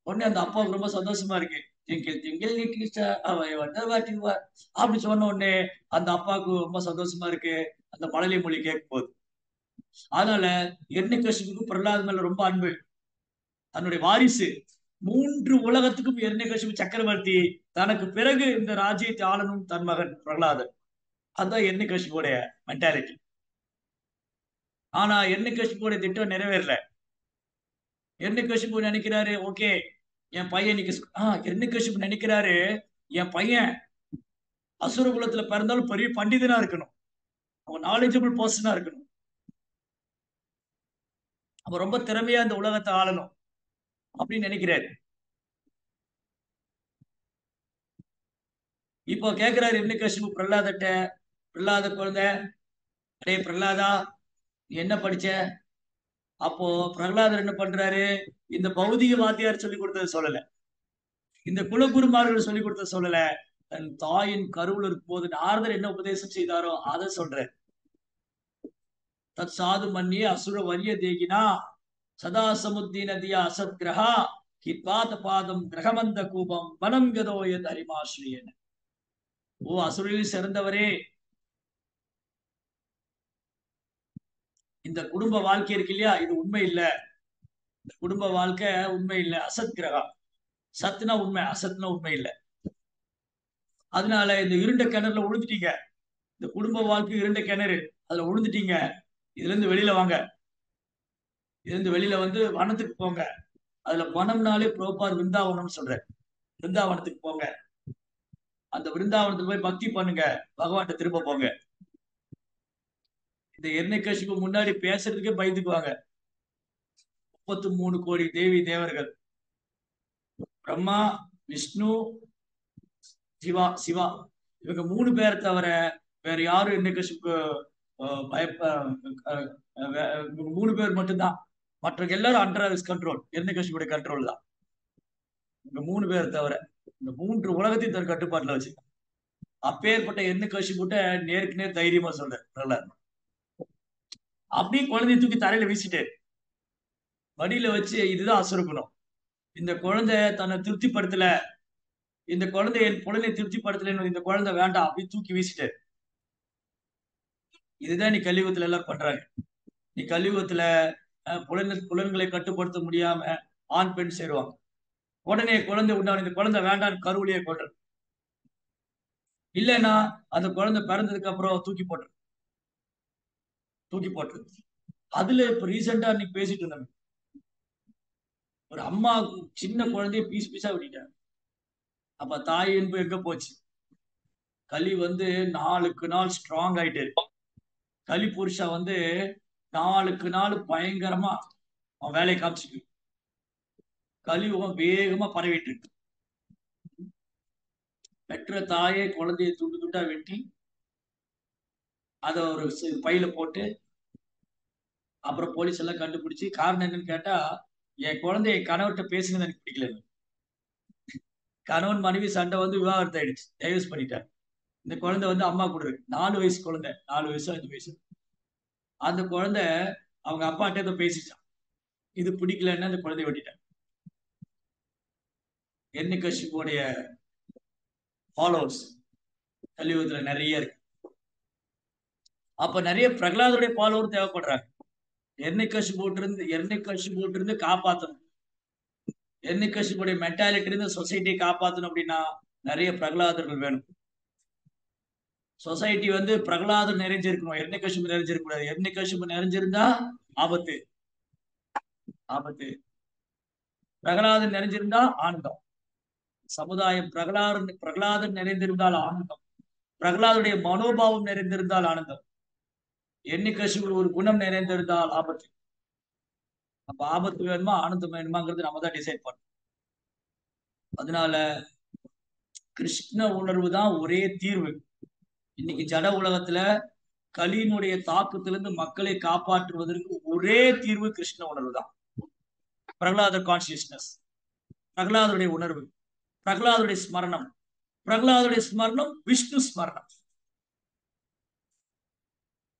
உடனே அந்த அப்பாவுக்கு ரொம்ப சந்தோஷமா இருக்கு. Twinkle twinkle little star I wonder what you are அப்படி சொன்ன உடனே அந்த அப்பாவுக்கு ரொம்ப சந்தோஷமா இருக்கு அந்த மழலை மொழி கேட்கும் போது. அதனால எர்ணிகசிபுக்கு பிரகலாத் மேல ரொம்ப அன்பு. தன்னுடைய வாரிசு, 3 உலகத்துக்கும் எர்ணிகசிபு சக்கரவர்த்தி, தனக்கு பிறகு இந்த ராஜ்யத்தை ஆளணும் தன் மகன் பிரகலாதன். அதுதான் எர்ணிகசிபுடைய மென்டாலிட்டி. ஆனா எர்ணிகசிபுடைய திட்டம் நிறைவேறல. எர்ணிகசிபு நினைக்கிறாரு, ஓகே என் பையன் எர்ணிகசிபு நினைக்கிறாரு, என் பையன் அசுர குலத்துல பிறந்தாலும் பெரிய பண்டிதனா இருக்கணும், அவன் நாலேஜபிள் பர்சனா இருக்கணும். அவர் ரொம்ப திறமையா இந்த உலகத்தை ஆளணும் அப்படின்னு நினைக்கிறாரு. இப்போ கேட்கிறாரு ஹிரண்யகசிபு பிரகலாதட்ட, பிரகலாத குழந்தை, அடே பிரகலாதா நீ என்ன படிச்ச? அப்போ பிரகலாதர் என்ன பண்றாரு, இந்த பௌதிக வாத்தியார் சொல்லி கொடுத்தது சொல்லல, இந்த குலகுருமார்கள் சொல்லி கொடுத்தது சொல்லல, தன் தாயின் கருவில் இருக்கும் போது நாரதர் என்ன உபதேசம் செய்தாரோ அதை சொல்ற. தத் சாது மன்னியே அசுர வரிய தேகினா சதா சமுத்தி நதியா அசத் கிரகா கித்வாத பாதம் கிரகமந்த கூபம் வனம் கதோயத் அரிமாஸ்ரீயன். ஓ அசுரில் சிறந்தவரே, இந்த குடும்ப வாழ்க்கை இருக்கு இல்லையா, இது உண்மை இல்ல. இந்த குடும்ப வாழ்க்கை உண்மை இல்ல, அசத் கிரகா. சத்துனா உண்மை, அசத்னா உண்மை இல்ல. அதனால இந்த இருண்ட கிணறுல விழுந்துட்டீங்க. இந்த குடும்ப வாழ்க்கை இருண்ட கிணறு, அதுல விழுந்துட்டீங்க. இதுல இருந்து வெளியில வாங்க. இதுல இருந்து வெளியில வந்து வனத்துக்கு போங்க. அதுல வனம்னாலே புரோபார் விருந்தாவனம் சொல்றேன். விருந்தாவனத்துக்கு போங்க. அந்த விருந்தாவனத்துக்கு போய் பக்தி பண்ணுங்க, பகவான்கிட்ட திரும்ப போங்க. இந்த ஹிரண்யகசிபு முன்னாடி பேசுறதுக்கே பயந்துக்குவாங்க. 33 கோடி தேவி தேவர்கள், பிரம்மா, விஷ்ணு, சிவா, இவங்க 3 பேரை தவிர வேற யாரும் ஹிரண்யகசிபுக்கு பயப்ப 3 பேர் மட்டும்தான். மற்ற எல்லாரும் அண்டர் ஹிஸ் கண்ட்ரோல், ஹிரண்யகசிபுடைய கண்ட்ரோல் தான். இந்த 3 பேர் தவிர இந்த 3 உலகத்தையும் தன் கட்டுப்பாட்டுல வச்சு அப்பேற்பட்ட ஹிரண்யகசிபுட்ட நேருக்கு நேர் தைரியமா சொல்றேன் பிரகலாத். அப்படியே குழந்தைய தூக்கி தரையில வீசிட்டு மடியில வச்சு, இதுதான் அசுரகுணம். இந்த குழந்தை தன்னை திருப்திப்படுத்தல, இந்த குழந்தை என் புலனை திருப்திப்படுத்தல, இந்த குழந்தை வேண்டாம் அப்படின்னு தூக்கி வீசிட்டு, இதுதான் நீ கலியுகத்துல எல்லாரும் பண்றாங்க. நீ கலியுகத்துல புலன்களை கட்டுப்படுத்த முடியாம ஆண் பெண் சேருவாங்க. உடனே குழந்தை உண்டான, இந்த குழந்தை வேண்டான்னு கருவிலேயே கொள்றது. இல்லைன்னா அந்த குழந்தை பிறந்ததுக்கு அப்புறம் தூக்கி போட்டுரு. அதுல இப்ப ரீசெண்டா இன்னைக்கு பேசிட்டு இருந்தாங்க, ஒரு அம்மா சின்ன குழந்தைய பீஸ் பீஸா விட்டுட்டாங்க. அப்ப தாய் என்பு எங்க போச்சு? கலி வந்து நாளுக்கு நாள் ஸ்ட்ராங் ஆயிட்டு, கலி புருஷா வந்து நாளுக்கு நாள் பயங்கரமா அவன் வேலையை காமிச்சுக்கு, கலியுகம் வேகமா பரவிட்டு இருக்கு. பெற்ற தாயே குழந்தைய துண்டு துண்டா வெட்டி அதை ஒரு பையில போட்டு, அப்புறம் போலீஸ் எல்லாம் கண்டுபிடிச்சு காரணம் என்னன்னு கேட்டா, என் குழந்தைய கணவர்கிட்ட பேசுனது எனக்கு பிடிக்கல, கணவன் மனைவி சண்டை வந்து விவாகரத்து ஆயிடுச்சு, டைவர்ஸ் பண்ணிட்டார். இந்த குழந்தை வந்து அம்மா கூட இருக்கு, 4 வயசு குழந்தை, 4 வயசு 5 வயசு. அந்த குழந்தை அவங்க அப்பாட்ட ஏதோ பேசிச்சான், இது பிடிக்கலன்னு அந்த குழந்தைய வெட்டிட்டான். ஹிரண்யகசிபுடைய ஃபாலோவர்ஸ் கலியுகத்துல நிறைய இருக்கு. அப்ப நிறைய பிரகலாதருடைய ஃபாலோவர் தேவைப்படுறாங்க. ஹிரண்யகசிபுட்ட இருந்து காப்பாற்றணும், ஹிரண்யகசிபுடைய மென்டாலிட்டி இருந்து சொசைட்டியை காப்பாற்றணும் அப்படின்னா நிறைய பிரகலாதர்கள் வேணும். சொசைட்டி வந்து பிரகலாதர் நிறைஞ்சிருக்கணும், ஹிரண்யகசிபு நிறைஞ்சிருக்க கூடாது. ஹிரண்யகசிபு நிறைஞ்சிருந்தா ஆபத்து. பிரகலாதன் நிறைஞ்சிருந்தா ஆனந்தம். சமுதாயம் பிரகலாதன் நிறைந்திருந்தால் ஆனந்தம், பிரகலாதுடைய மனோபாவம் நிறைந்திருந்தால் ஆனந்தம். ஹிரண்யகசிபு ஒரு குணம் நிறைந்திருந்தால் ஆபத்து. அப்ப ஆபத்து வேணுமா ஆனந்தம் வேணுமாங்கிறது நம்ம தான் டிசைட் பண்ணணும். அதனால கிருஷ்ண உணர்வு தான் ஒரே தீர்வு. இன்னைக்கு ஜட உலகத்துல கலியினுடைய தாக்கத்திலிருந்து மக்களை காப்பாற்றுவதற்கு ஒரே தீர்வு கிருஷ்ண உணர்வு தான். பிரகலாதர் கான்சியஸ்னஸ், பிரகலாதுடைய உணர்வு, பிரகலாதுடைய ஸ்மரணம், பிரகலாதுடைய ஸ்மரணம் விஷ்ணு ஸ்மரணம்.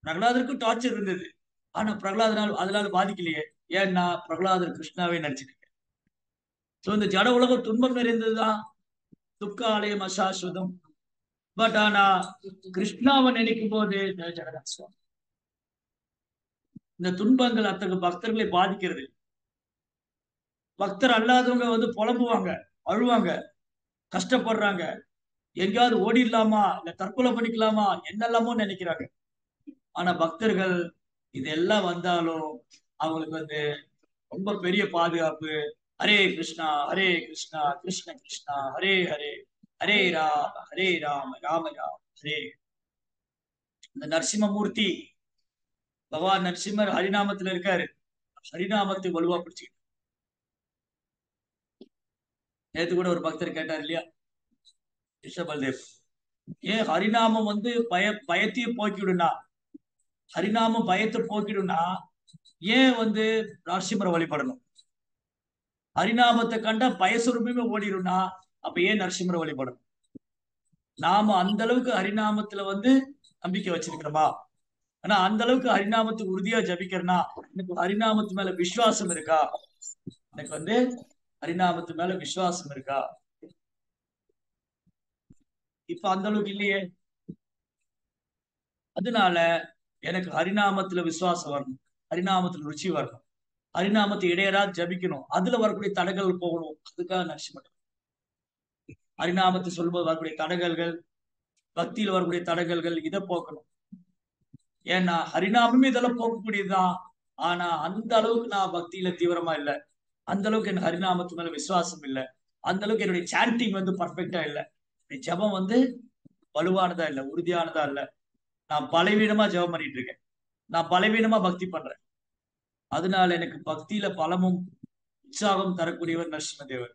பிரகலாதருக்கு டார்ச்சர் இருந்தது, ஆனா பிரகலாதனால் அதனால பாதிக்கலையே. ஏன்னா பிரகலாதர் கிருஷ்ணாவே நினைச்சிட்டு. இந்த ஜட உலகம் துன்பம் நிறைந்ததுதான், துக்க ஆலயம் அசாஸ்வதம். பட் ஆனா கிருஷ்ணாவை நினைக்கும் போது இந்த துன்பங்கள் அத்தகைய பக்தர்களை பாதிக்கிறது. பக்தர் அல்லாதவங்க வந்து புலம்புவாங்க, அழுவாங்க, கஷ்டப்படுறாங்க, எங்கேயாவது ஓடிடலாமா இல்ல தற்கொலை பண்ணிக்கலாமா என்னெல்லாமோ நினைக்கிறாங்க. ஆனா பக்தர்கள் இதெல்லாம் வந்தாலும் அவங்களுக்கு வந்து ரொம்ப பெரிய பாதுகாப்பு. ஹரே கிருஷ்ணா கிருஷ்ணா கிருஷ்ணா ஹரே ஹரே, ஹரே ராம ராம ராம ஹரே. இந்த நரசிம்மமூர்த்தி பகவான் நரசிம்மர் ஹரிநாமத்துல இருக்காரு. ஹரிநாமத்தை வலுவா பிடிச்சுக்கிட்டு. நேத்து கூட ஒரு பக்தர் கேட்டார் இல்லையா, ரிஷபல்தேவ், ஏன் ஹரிநாமம் வந்து பயத்தையும் போக்கிடுனா, ஹரிநாமம் பயத்தை போக்கிடுனா ஏன் வந்து நரசிம்மரை வழிபடணும்? ஹரிநாமத்தை கண்டா பயசுரூபமே ஓடிடும்னா அப்ப ஏன் நரசிம்மரை வழிபடணும்? நாம அந்த அளவுக்கு ஹரிநாமத்துல வந்து நம்பிக்கை வச்சிருக்கிறோமா? ஆனா அந்த அளவுக்கு ஹரிநாமத்துக்கு உறுதியா ஜபிக்கிறேன்னா எனக்கு ஹரிநாமத்து மேல விசுவாசம் இருக்கா? எனக்கு வந்து ஹரிநாமத்து மேல விசுவாசம் இருக்கா? இப்ப அந்த அளவுக்கு இல்லையே. அதனால எனக்கு ஹரிநாமத்துல விசுவாசம் வரணும், ஹரிநாமத்துல ருச்சி வரணும், ஹரிநாமத்தை இடையரா ஜபிக்கணும், அதுல வரக்கூடிய தடங்கள் போகணும். அதுக்காக நரசிம்மர் ஹரிநாமத்தை சொல்லும்போது வரக்கூடிய தடங்கல்கள், பக்தியில வரக்கூடிய தடங்கல்கள், இதை போக்கணும். ஏன்னா ஹரிநாமமே இதெல்லாம் போக்கக்கூடியதுதான். ஆனா அந்த அளவுக்கு நான் பக்தியில தீவிரமா இல்லை, அந்த அளவுக்கு எனக்கு ஹரிநாமத்து மேல விசுவாசம் இல்லை, அந்த அளவுக்கு என்னுடைய சாண்டிங் வந்து பர்ஃபெக்டா இல்லை, ஜபம் வந்து வலுவானதா இல்லை, உறுதியானதா இல்லை. நான் பலவீனமா ஜெபம் பண்ணிட்டு இருக்கேன், நான் பலவீனமா பக்தி பண்றேன். அதனால எனக்கு பக்தியில பலமும் உற்சாகம் தரக்கூடியவர் நரசிம்மதேவர்,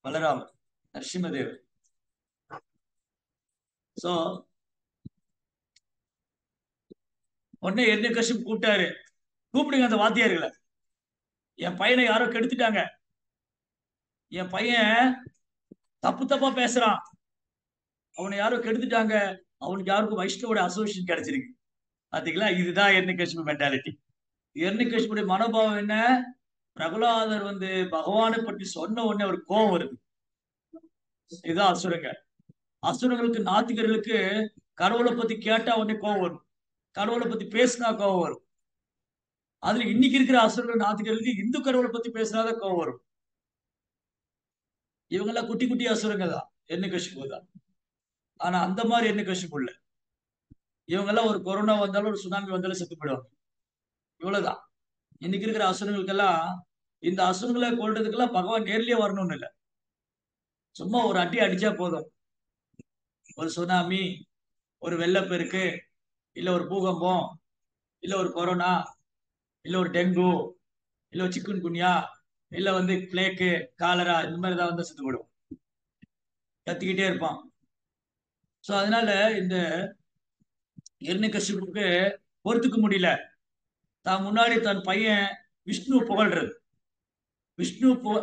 பலராமர், நரசிம்மதேவர். சோ உடனே என்ன கஷ்டம் கூப்பிட்டாரு, கூப்பிடுங்க அந்த வாத்தியார்களை, என் பையனை யாரோ கெடுத்துட்டாங்க, என் பையன் தப்பு தப்பா பேசுறான், அவனை யாரோ கெடுத்துட்டாங்க, அவனுக்கு யாருக்கும் வைஷ்ணவோட அசோசியேஷன் கிடைச்சிருக்கு. பாத்தீங்களா, இதுதான் எர்ணிகேசிபு மென்டாலிட்டி. எர்ணிகேசிபுடைய மனோபாவம் என்ன? பிரகலாதர் வந்து பகவானை பற்றி சொன்ன உடனே ஒரு கோபம் வருது. இதுதான் அசுரங்க. அசுரங்களுக்கு, நாத்திகர்களுக்கு கடவுளை பத்தி கேட்டா உடனே கோபம் வரும், கடவுளை பத்தி பேசினா கோபம் வரும். அதுல இன்னைக்கு இருக்கிற அசுரர்கள் நாத்திகர்களுக்கு இந்து கடவுளை பத்தி பேசினாதான் கோபம் வரும். இவங்க எல்லாம் குட்டி குட்டி அசுரங்க தான், எர்ணிகேசிபு தான். ஆனா அந்த மாதிரி எர்ணிகேசிபு இல்ல. இவங்க எல்லாம் ஒரு கொரோனா வந்தாலும் ஒரு சுனாமி வந்தாலும் செத்து போயிடுவாங்க, இவ்வளவுதான். இன்னைக்கு இருக்கிற அசுரங்களுக்கெல்லாம், இந்த அசுரங்களை கொள்றதுக்கெல்லாம் பகவான் நேர்லயே வரணும்னு இல்லை, சும்மா ஒரு அடி அடிச்சா போதும். ஒரு சுனாமி, ஒரு வெள்ளப்பெருக்கு, இல்ல ஒரு பூகம்பம், இல்ல ஒரு கொரோனா, இல்ல ஒரு டெங்கு, இல்ல ஒரு சிக்குன் குன்யா, இல்ல வந்து பிளேக்கு, காலரா, இந்த மாதிரி தான் வந்து செத்து போயிடும், கத்திக்கிட்டே இருப்பான். சோ அதனால இந்த ஹிரண்யகசிபுவுக்கு பொறுத்துக்க முடியல, தான் முன்னாடி தன் பையன் விஷ்ணு புகழ்றது,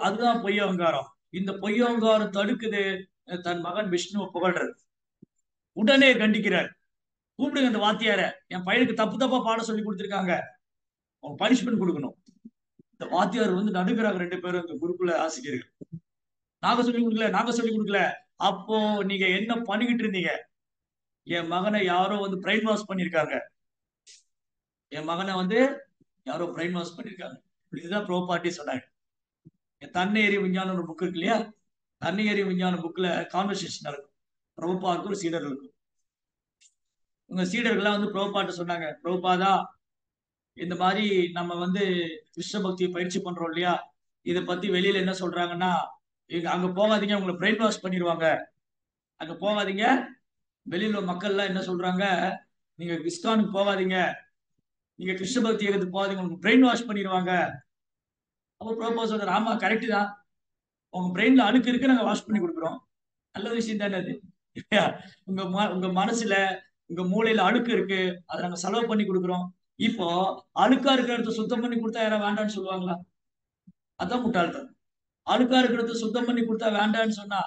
அதுதான் பொய் அகங்காரம். இந்த பொய் அகங்காரம் தடுக்குது தன் மகன் விஷ்ணுவை புகழ்றது. உடனே கண்டிக்கிறார், கூப்பிடுங்க அந்த வாத்தியார, என் பையனுக்கு தப்பு தப்பா பாடம் சொல்லி கொடுத்துருக்காங்க, அவங்க பனிஷ்மெண்ட் கொடுக்கணும். இந்த வாத்தியார் வந்து நடுக்கிறாங்க, ரெண்டு பேரும் இந்த குருகுல ஆசிரியர்கள். நாங்க சொல்லி கொடுக்கல, நாங்க சொல்லி கொடுக்கல. அப்போ நீங்க என்ன பண்ணிக்கிட்டு இருந்தீங்க? என் மகனை யாரோ வந்து பிரெயின் வாஷ் பண்ணிருக்காங்க, என் மகனை வந்து யாரோ பிரெயின் வாஷ் பண்ணிருக்காங்க. இதுதான் ப்ரோபாட்டி சொன்னாங்க. தன்னை எறிய விஞ்ஞானம் ஒரு புக் இருக்கு இல்லையா, தன்னை எறிய விஞ்ஞான புக்ல கான்வர்சேஷன் நடக்கும், பிரபுபாவுக்கும் ஒரு சீடர்களுக்கும். உங்க சீடர்கள்லாம் வந்து பிரபுபாட்ட சொன்னாங்க, பிரபுபாதா, இந்த மாதிரி நம்ம வந்து கிருஷ்ண பக்தியை பயிற்சி பண்றோம் இல்லையா, இதை பத்தி வெளியில என்ன சொல்றாங்கன்னா, அங்க போகாதீங்க, உங்களை பிரெயின் வாஷ் பண்ணிடுவாங்க, அங்க போகாதீங்க. வெளியில மக்கள் எல்லாம் என்ன சொல்றாங்க, நீங்க இஸ்கானுக்கு போகாதீங்க, நீங்க கிருஷ்ண பக்தி இயக்கத்துக்கு போகாதீங்க, உங்களுக்கு பிரெயின் வாஷ் பண்ணிடுவாங்க. அப்போ ப்ரோபோ சொல்றாரு, ஆமா கரெக்ட் தான், உங்க பிரெயின்ல அழுக்கு இருக்கு, நாங்க வாஷ் பண்ணி கொடுக்குறோம், நல்ல விஷயம் தானே அது. உங்க மனசுல, உங்க மூளையில அழுக்கு இருக்கு, அதை நாங்க செலவு பண்ணி கொடுக்குறோம். இப்போ அழுக்கா இருக்கிற இடத்த சுத்தம் பண்ணி கொடுத்தா யாராவது வேண்டாம்னு சொல்லுவாங்களா? அதான் முட்டாள்தான். அழுக்கா இருக்கிறத சுத்தம் பண்ணி கொடுத்தா வேண்டாம்னு சொன்னா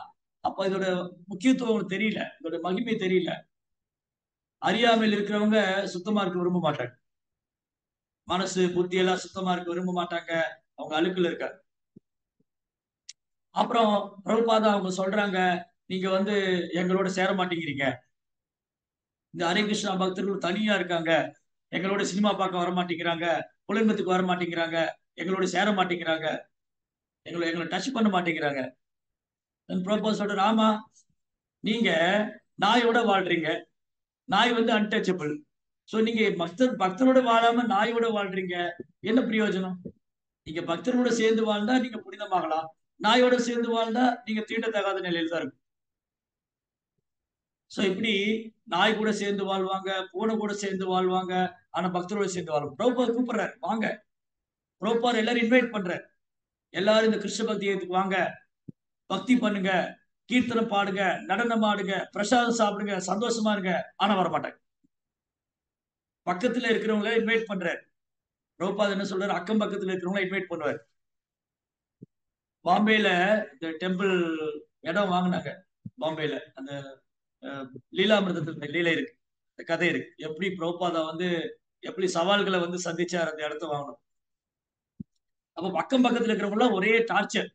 அப்ப இதோட முக்கியத்துவம் தெரியல, இதோட மகிமை தெரியல. அறியாமையில் இருக்கிறவங்க சுத்தமா இருக்க விரும்ப மாட்டாங்க, மனசு புத்தி எல்லாம் சுத்தமா இருக்க விரும்ப மாட்டாங்க, அவங்க அழுக்குல இருக்காங்க. அப்புறம் பிரபுபாதா அவங்க சொல்றாங்க, நீங்க வந்து எங்களோட சேர மாட்டேங்கிறீங்க, இந்த ஹரே கிருஷ்ணா பக்தர்கள் தனியா இருக்காங்க, எங்களோட சினிமா பார்க்க வர மாட்டேங்கிறாங்க, குளிர்மத்துக்கு வர மாட்டேங்கிறாங்க, எங்களோட சேர மாட்டேங்கிறாங்க, எங்களை டச் பண்ண மாட்டேங்கிறாங்க. பிரபுபாதா சொல்ற, ஆமா, நீங்க நாயோட வாழ்றீங்க, நாய் வந்து அன்டச்சபிள். சோ நீங்க பக்தரோட வாழாம நாயோட வாழ்றீங்க, என்ன பிரயோஜனம்? நீங்க பக்தரோட சேர்ந்து வாழ்ந்தா நீங்க புனிதமாகலாம், நாயோட சேர்ந்து வாழ்ந்தா நீங்க தீண்டத்தகாத நிலையில தான் இருக்கும். சோ இப்படி நாய் கூட சேர்ந்து வாழ்வாங்க, பூனை கூட சேர்ந்து வாழ்வாங்க, ஆனா பக்தரோட சேர்ந்து வாழ்வாங்க. பிரபுபாதா கூப்பிடுறாரு, வாங்க, பிரபுபார் எல்லாரும் இன்வைட் பண்றாரு. எல்லாரும் இந்த கிருஷ்ண பக்தியத்துக்கு வாங்க, பக்தி பண்ணுங்க, கீர்த்தனம் பாடுங்க, நடனம் ஆடுங்க, பிரசாதம் சாப்பிடுங்க, சந்தோஷமா இருங்க. ஆனா வரமாட்டாங்க. பக்கத்துல இருக்கிறவங்கள இன்வைட் பண்றாரு. பிரபுபாத் என்ன சொல்றாரு, அக்கம் பக்கத்துல இருக்கிறவங்கள இன்வைட் பண்ணுவார். பாம்பேல இந்த டெம்பிள் இடம் வாங்கினாங்க. பாம்பேல அந்த லீலாமிருதத்துல லீலை இருக்கு, இந்த கதை இருக்கு. எப்படி பிரபுபாதா வந்து எப்படி சவால்களை வந்து சந்திச்சார், அந்த இடத்த வாங்கணும். அப்ப பக்கம் பக்கத்துல இருக்கிறவங்க ஒரே டார்ச்சர்,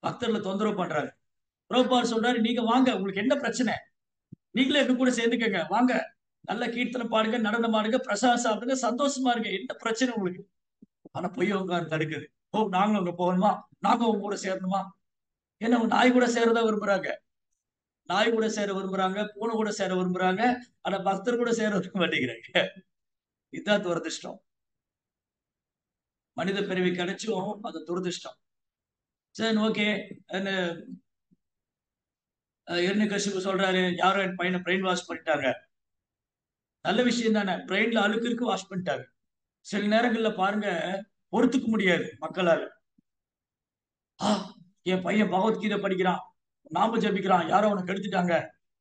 பக்தர்களை தொந்தரவு பண்றாங்க. பிரபுபாத் சொல்றாரு, நீங்க வாங்க, உங்களுக்கு என்ன பிரச்சனை, நீங்களே எங்க கூட சேர்ந்துக்கங்க, வாங்க, நல்ல கீர்த்தனை பாடுங்க, நடனம் ஆடுங்க, பிரசாதம் சாப்பிடுங்க, சந்தோஷமா இருங்க, என்ன பிரச்சனை உங்களுக்கு? ஆனா பொய் உட்கார்ந்து தடுக்குது. ஓ, நாங்களும் அங்க போகணுமா, நாங்க உங்க கூட சேரணுமா? ஏன்னா அவங்க நாய் கூட சேரதா விரும்புறாங்க, நாய் கூட சேர விரும்புறாங்க, பூனை கூட சேர விரும்புறாங்க. ஆனா பக்தர் கூட சேர விரும்ப மாட்டேங்கிறாங்க. இதுதான் துரதிருஷ்டம். மனித பிறவி கிடைச்சும் அது துரதிருஷ்டம். சரி, ஓகே. கசிப்பு சொல்றாரு, யாரோ என் பையனை பிரெயின் வாஷ் பண்ணிட்டாங்க. நல்ல விஷயம் தானே, பிரெயின்ல அழுக்கு இருக்கு, வாஷ் பண்ணிட்டாங்க. சில நேரங்கள்ல பாருங்க, பொறுத்துக்க முடியாது மக்களால. என் பையன் பகவத்கீதை படிக்கிறான், நாம ஜபிக்கிறான், யாரோ அவனை கெடுத்துட்டாங்க,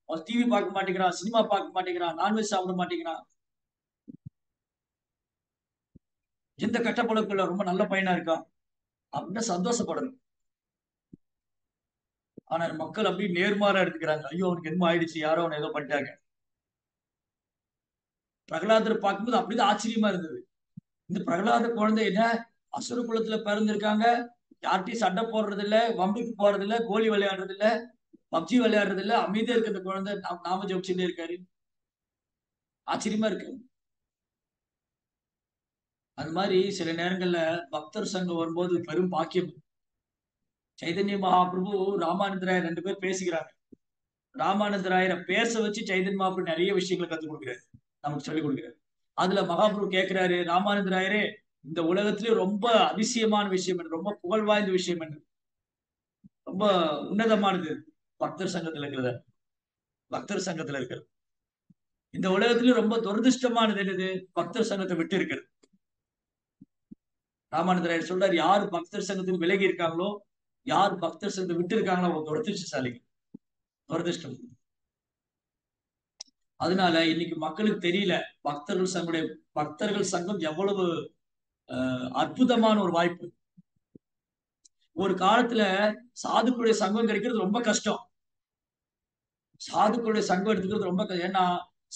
அவன் டிவி பார்க்க மாட்டேங்கிறான், சினிமா பார்க்க மாட்டேங்கிறான், நான்வெஜ் சாப்பிட மாட்டேங்கிறான், எந்த கெட்ட பழக்கத்துல ரொம்ப நல்ல பையனா இருக்கான் அப்படின்னு சந்தோஷப்படணும். ஆனா மக்கள் அப்படி நேர்மாறா எடுத்துக்கிறாங்க. ஐயோ, அவனுக்கு என்னமோ ஆயிடுச்சு, யாரோ அவனை ஏதோ பண்ணிட்டாங்க. பிரகலாதர் பார்க்கும்போது அப்படிதான் ஆச்சரியமா இருந்தது. இந்த பிரகலாத குழந்தை என்ன அசுர குலத்துல பிறந்திருக்காங்க, யார்கிட்டயும் சண்டை போடுறது இல்ல, வம்பிக்கு போறது இல்ல, கோலி விளையாடுறது இல்ல, பப்ஜி விளையாடுறது இல்ல, அமைதியா இருக்க இந்த குழந்தை நாம ஜபிச்சுட்டே இருக்காரு. ஆச்சரியமா இருக்கு. அந்த மாதிரி சில நேரங்கள்ல பக்தர் சங்கம் வரும்போது பெரும் பாக்கியம். சைதன்ய மகாபிரபு ராமானந்தராயர் 2 பேர் பேசிக்கிறாங்க. ராமானந்தராயரை பேச வச்சு சைதன்ய மகாபிரபு நிறைய விஷயங்களை கத்துக் கொடுக்குறாரு, நமக்கு சொல்லிக் கொடுக்குறாரு. அதுல மகாபிரபு கேட்கிறாரு, ராமானந்தராயரே, இந்த உலகத்திலே ரொம்ப அதிசயமான விஷயம் என்ன, ரொம்ப புகழ் வாய்ந்த விஷயம் என்ன, ரொம்ப உன்னதமானது பக்தர் சங்கத்துல இருக்கிறத, பக்தர் சங்கத்துல இருக்கிறது. இந்த உலகத்திலே ரொம்ப துரதிருஷ்டமானது என்னது, பக்தர் சங்கத்தை விட்டு இருக்கிறது. ராமானந்தராயர் சொல்றாரு, யார் பக்தர் சங்கத்துக்கு விலகி இருக்காங்களோ, யார் பக்தர் சங்கத்தை விட்டு இருக்காங்களோ, அவங்க துரதிருஷ்டசாலிங்க, துரதிருஷ்டம். அதனால இன்னைக்கு மக்களுக்கு தெரியல, பக்தர்கள் சங்கம் எவ்வளவு அற்புதமான ஒரு வாய்ப்பு. ஒரு காலத்துல சாதுக்களுடைய சங்கம் கிடைக்கிறது ரொம்ப கஷ்டம். சாதுக்களுடைய சங்கம் எடுத்துக்கிறது ரொம்ப ஏன்னா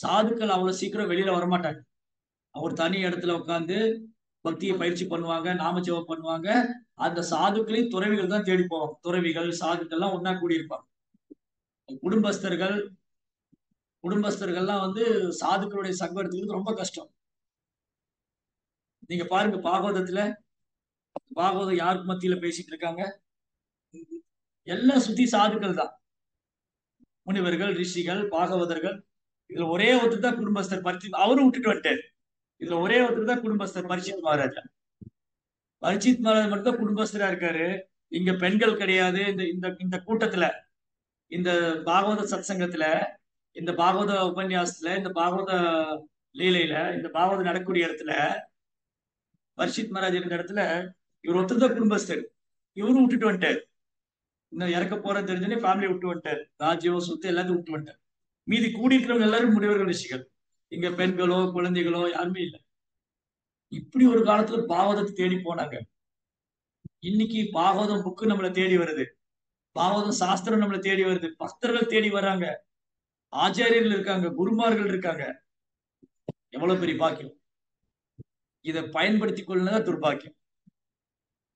சாதுக்கள் அவ்வளவு சீக்கிரம் வெளியில வரமாட்டாங்க. ஒரு தனி இடத்துல உட்காந்து பக்தியை பயிற்சி பண்ணுவாங்க, நாமஜபம் பண்ணுவாங்க. அந்த சாதுக்களையும் துறவிகள் தான் தேடி போவாங்க. துறவிகள் சாதுக்கள் எல்லாம் ஒன்னா கூடியிருப்பாங்க. குடும்பஸ்தர்கள் குடும்பஸ்தர்கள்லாம் வந்து சாதுக்களுடைய சங்கம் எடுத்துக்கிறது ரொம்ப கஷ்டம். நீங்க பாருங்க, பாகவதம் யாருக்கு மத்தியில பேசிட்டு இருக்காங்க, எல்லாம் சுத்தி சாதுக்கள் தான், முனிவர்கள், ரிஷிகள், பாகவதர்கள். இதுல ஒரே ஒருத்தர் தான் குடும்பஸ்தர் பரிச்சித், அவரும் விட்டுட்டு வந்துட்டாரு. இதுல ஒரே ஒருத்தர் தான் குடும்பஸ்தர், பரிச்சித் மகாராஜா. பரிச்சித் மகாராஜ் மட்டும் தான் குடும்பஸ்தரா இருக்காரு. இங்க பெண்கள் கிடையாது. இந்த இந்த இந்த கூட்டத்துல, இந்த பாகவத சத்சங்கத்துல, இந்த பாகவத உபன்யாசத்துல, இந்த பாகவத லீலையில, இந்த பாகவத நடக்கூடிய இடத்துல, பரிச்சித் மகாராஜ் இருந்த இடத்துல இவர் ஒருத்தர் தான் குடும்பஸ்தர். இவரும் விட்டுட்டு வந்துட்டாரு. இன்னும் இறக்க போறேன்னு தெரிஞ்சோடனே ஃபேமிலியை விட்டு வந்துட்டார், ராஜ்யம் சொத்து எல்லாத்தையும் விட்டு வந்துட்டார். மீதி கூடி இருக்கிறவங்க எல்லாரும் முனிவர்கள், ரிஷிகள். இங்க பெண்களோ குழந்தைகளோ யாருமே இல்லை. இப்படி ஒரு காலத்துல பாகவதத்தை தேடி போனாங்க. இன்னைக்கு பாகவதம் புக்கு நம்மளை தேடி வருது, பாகவதம் சாஸ்திரம் நம்மளை தேடி வருது, பக்தர்கள் தேடி வர்றாங்க, ஆச்சாரியர்கள் இருக்காங்க, குருமார்கள் இருக்காங்க. எவ்வளவு பெரிய பாக்கியம். இதை பயன்படுத்திக் கொள்ளதான் துர்பாக்கியம்,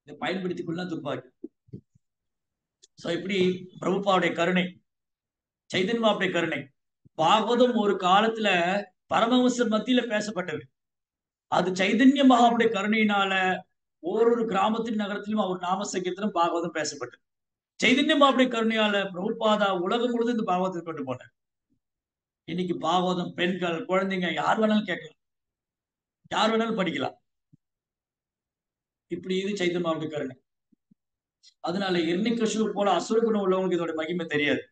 இதை பயன்படுத்திக் கொள்ளதான் துர்பாக்கியம். சோ இப்படி பிரபுபாவுடைய கருணை, சைதன்யாவுடைய கருணை. பாகவதம் ஒரு காலத்துல பரமஹம்சர் மத்தியில பேசப்பட்டது. அது சைதன்ய மகாவுடைய கருணையினால ஒவ்வொரு கிராமத்தின் நகரத்திலும் அவர் நாம சங்கீர்த்தனம் பாகவதம் பேசப்பட்டது. சைதன்ய மகாவுடைய கருணையால பிரபுபாதா உலகம் முழுவதும் இந்த பாகவதத்தை கொண்டு போனார். இன்னைக்கு பாகவதம் பெண்கள், குழந்தைங்க யார் வேணாலும் கேட்கலாம், யார் வேணாலும் படிக்கலாம். இப்படி இது சைதன்ய மகாவுடைய கருணை. அதனால கிருஷ்ணு போல அசுர குணம் உள்ளவங்களுக்கு இதோட மகிமை தெரியாது.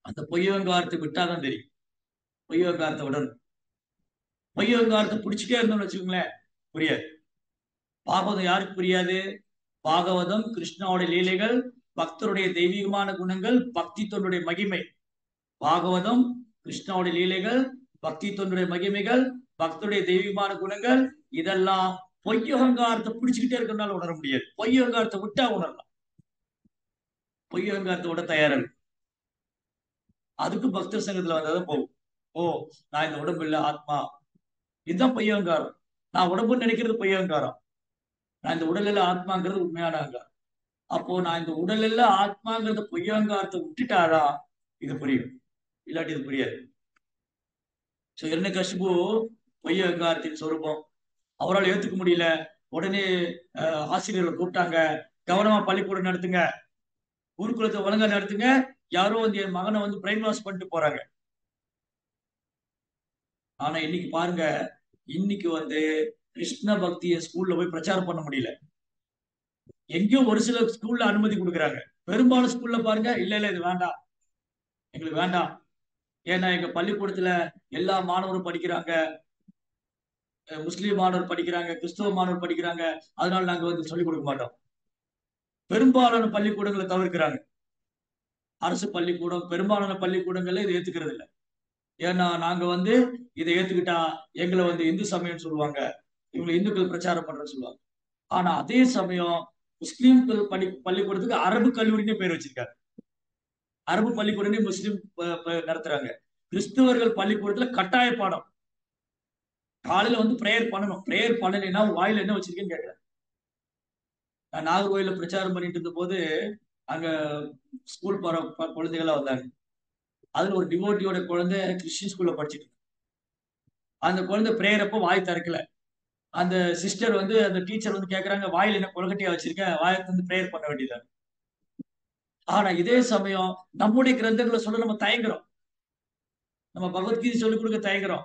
அந்த பொய்யவங்காரத்தை விட்டாதான் தெரியும். பொய்யவங்காரத்தை விடணும். பொய்யவங்காரத்தை பிடிச்சிட்டே இருந்தோம்னு வச்சுக்கோங்களேன், புரியாது. பாகவதம் யாருக்கு புரியாது? பாகவதம் கிருஷ்ணாவுடைய லீலைகள், பக்தருடைய தெய்வீகமான குணங்கள், பக்தி தொண்டுடைய மகிமை. பாகவதம் கிருஷ்ணாவுடைய லீலைகள், பக்தி தொண்டுடைய மகிமைகள், பக்தருடைய தெய்வீகமான குணங்கள், இதெல்லாம் பொய் அகங்காரத்தை பிடிச்சுக்கிட்டே இருக்கிறனால உணர முடியாது. பொய் அகங்காரத்தை விட்டா உணரலாம். பொய் அகங்காரத்தை விட தயாரில்லை. அதுக்கு பக்தர் சங்கத்துல வந்தாதான் போகும். ஓ, நான் இந்த உடம்பு இல்ல, ஆத்மா. இதுதான் பொய் அகங்காரம். நான் உடம்புன்னு நினைக்கிறது பொய் அகங்காரம். நான் இந்த உடல் இல்ல, ஆத்மாங்கிறது உண்மையான அகங்காரம். அப்போ நான் இந்த உடல் இல்ல, ஆத்மாங்கிறத பொய் அகங்காரத்தை விட்டுட்டாதான் இது புரியும். இல்லாட்டி இது புரியாது. சோ இரண்யகசிபு பொய் அகங்காரத்தின் சொரூபம். அவரால் ஏத்துக்க முடியல. உடனே ஆசிரியர்களை கூப்பிட்டாங்க. கவனமா பள்ளிக்கூடம் நடத்துங்க, குருகுலத்தை ஒழுங்கா நடத்துங்க. யாரோ வந்து என் மகனை வந்து பிரெயின் வாஷ் பண்ணிட்டு போறாங்க. ஆனா இன்னைக்கு பாருங்க, இன்னைக்கு வந்து கிருஷ்ண பக்தியை ஸ்கூல்ல போய் பிரச்சாரம் பண்ண முடியல. எங்கேயோ ஒரு சில ஸ்கூல்ல அனுமதி கொடுக்குறாங்க. பெரும்பாலும் ஸ்கூல்ல பாருங்க, இல்ல இல்ல இது வேண்டாம், எங்களுக்கு வேண்டாம். ஏன்னா எங்க பள்ளிக்கூடத்துல எல்லா மாணவரும் படிக்கிறாங்க, முஸ்லீம் மாணவர் படிக்கிறாங்க, கிறிஸ்தவ மாணவர் படிக்கிறாங்க, அதனால நாங்க வந்து சொல்லிக் கொடுக்க மாட்டோம். பெரும்பாலான பள்ளிக்கூடங்களை தவிர்க்கிறாங்க. அரசு பள்ளிக்கூடம், பெரும்பாலான பள்ளிக்கூடங்கள்ல இதை ஏத்துக்கிறது இல்லை. ஏன்னா நாங்க வந்து இதை ஏத்துக்கிட்டா எங்களை வந்து இந்து சமயம் சொல்லுவாங்க, இவங்களை இந்துக்கள் பிரச்சாரம் பண்றேன்னு சொல்லுவாங்க. ஆனா அதே சமயம் முஸ்லீம்கள் பள்ளிக்கூடத்துக்கு அரபு கல்லூரின்னு பேர் வச்சிருக்காங்க. அரபு பள்ளிக்கூடமே முஸ்லீம் நடத்துறாங்க. கிறிஸ்தவர்கள் பள்ளிக்கூடத்துல கட்டாய பாடம். காலையில வந்து பிரேயர் பண்ணணும். பிரேயர் பண்ணலைன்னா வாயில என்ன வச்சிருக்கேன்னு கேட்கிறேன். நான் நாகர்கோயில பிரச்சாரம் பண்ணிட்டு இருந்த போது அங்க ஸ்கூல் போற குழந்தைகளா வந்தாங்க. அதுல ஒரு டிவோட்டியோட குழந்தை கிறிஸ்டின் ஸ்கூல்ல படிச்சுட்டு இருக்கு. அந்த குழந்தை பிரேயர் அப்போ வாய் திறக்கல. அந்த சிஸ்டர் வந்து அந்த டீச்சர் வந்து கேக்குறாங்க, வாயில என்ன கொலக்கட்டையா வச்சிருக்கேன், வாயை வந்து பிரேயர் பண்ண வேண்டியது. ஆனா இதே சமயம் நம்முடைய கிரந்தங்களை சொல்ல நம்ம தயங்குறோம். நம்ம பகவத்கீதை சொல்லிக் கொடுக்க தயங்குறோம்.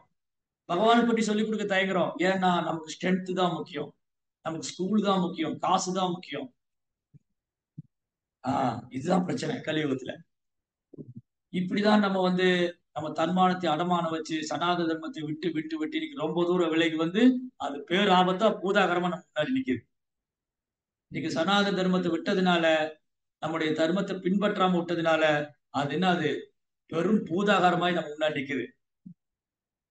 பகவானை பற்றி சொல்லிக் கொடுக்க தயங்குறோம். ஏன்னா நமக்கு ஸ்ட்ரென்த் தான் முக்கியம், நமக்கு ஸ்கூல் தான் முக்கியம், காசு தான் முக்கியம். இதுதான் பிரச்சனை கலியுகத்துல. இப்படிதான் நம்ம வந்து நம்ம தன்மானத்தை அடமானம் வச்சு சனாத தர்மத்தை விட்டு விட்டு விட்டு இன்னைக்கு ரொம்ப தூரம் விலைக்கு வந்து அது பேர் ஆபத்தா பூதாகரமா நம்ம முன்னாடி நிக்குது. இன்னைக்கு சனாத தர்மத்தை விட்டதுனால, நம்முடைய தர்மத்தை பின்பற்றாம விட்டதுனால அது என்ன, அது பெரும் பூதாகாரமாய் நம்ம முன்னாடி நிக்குது.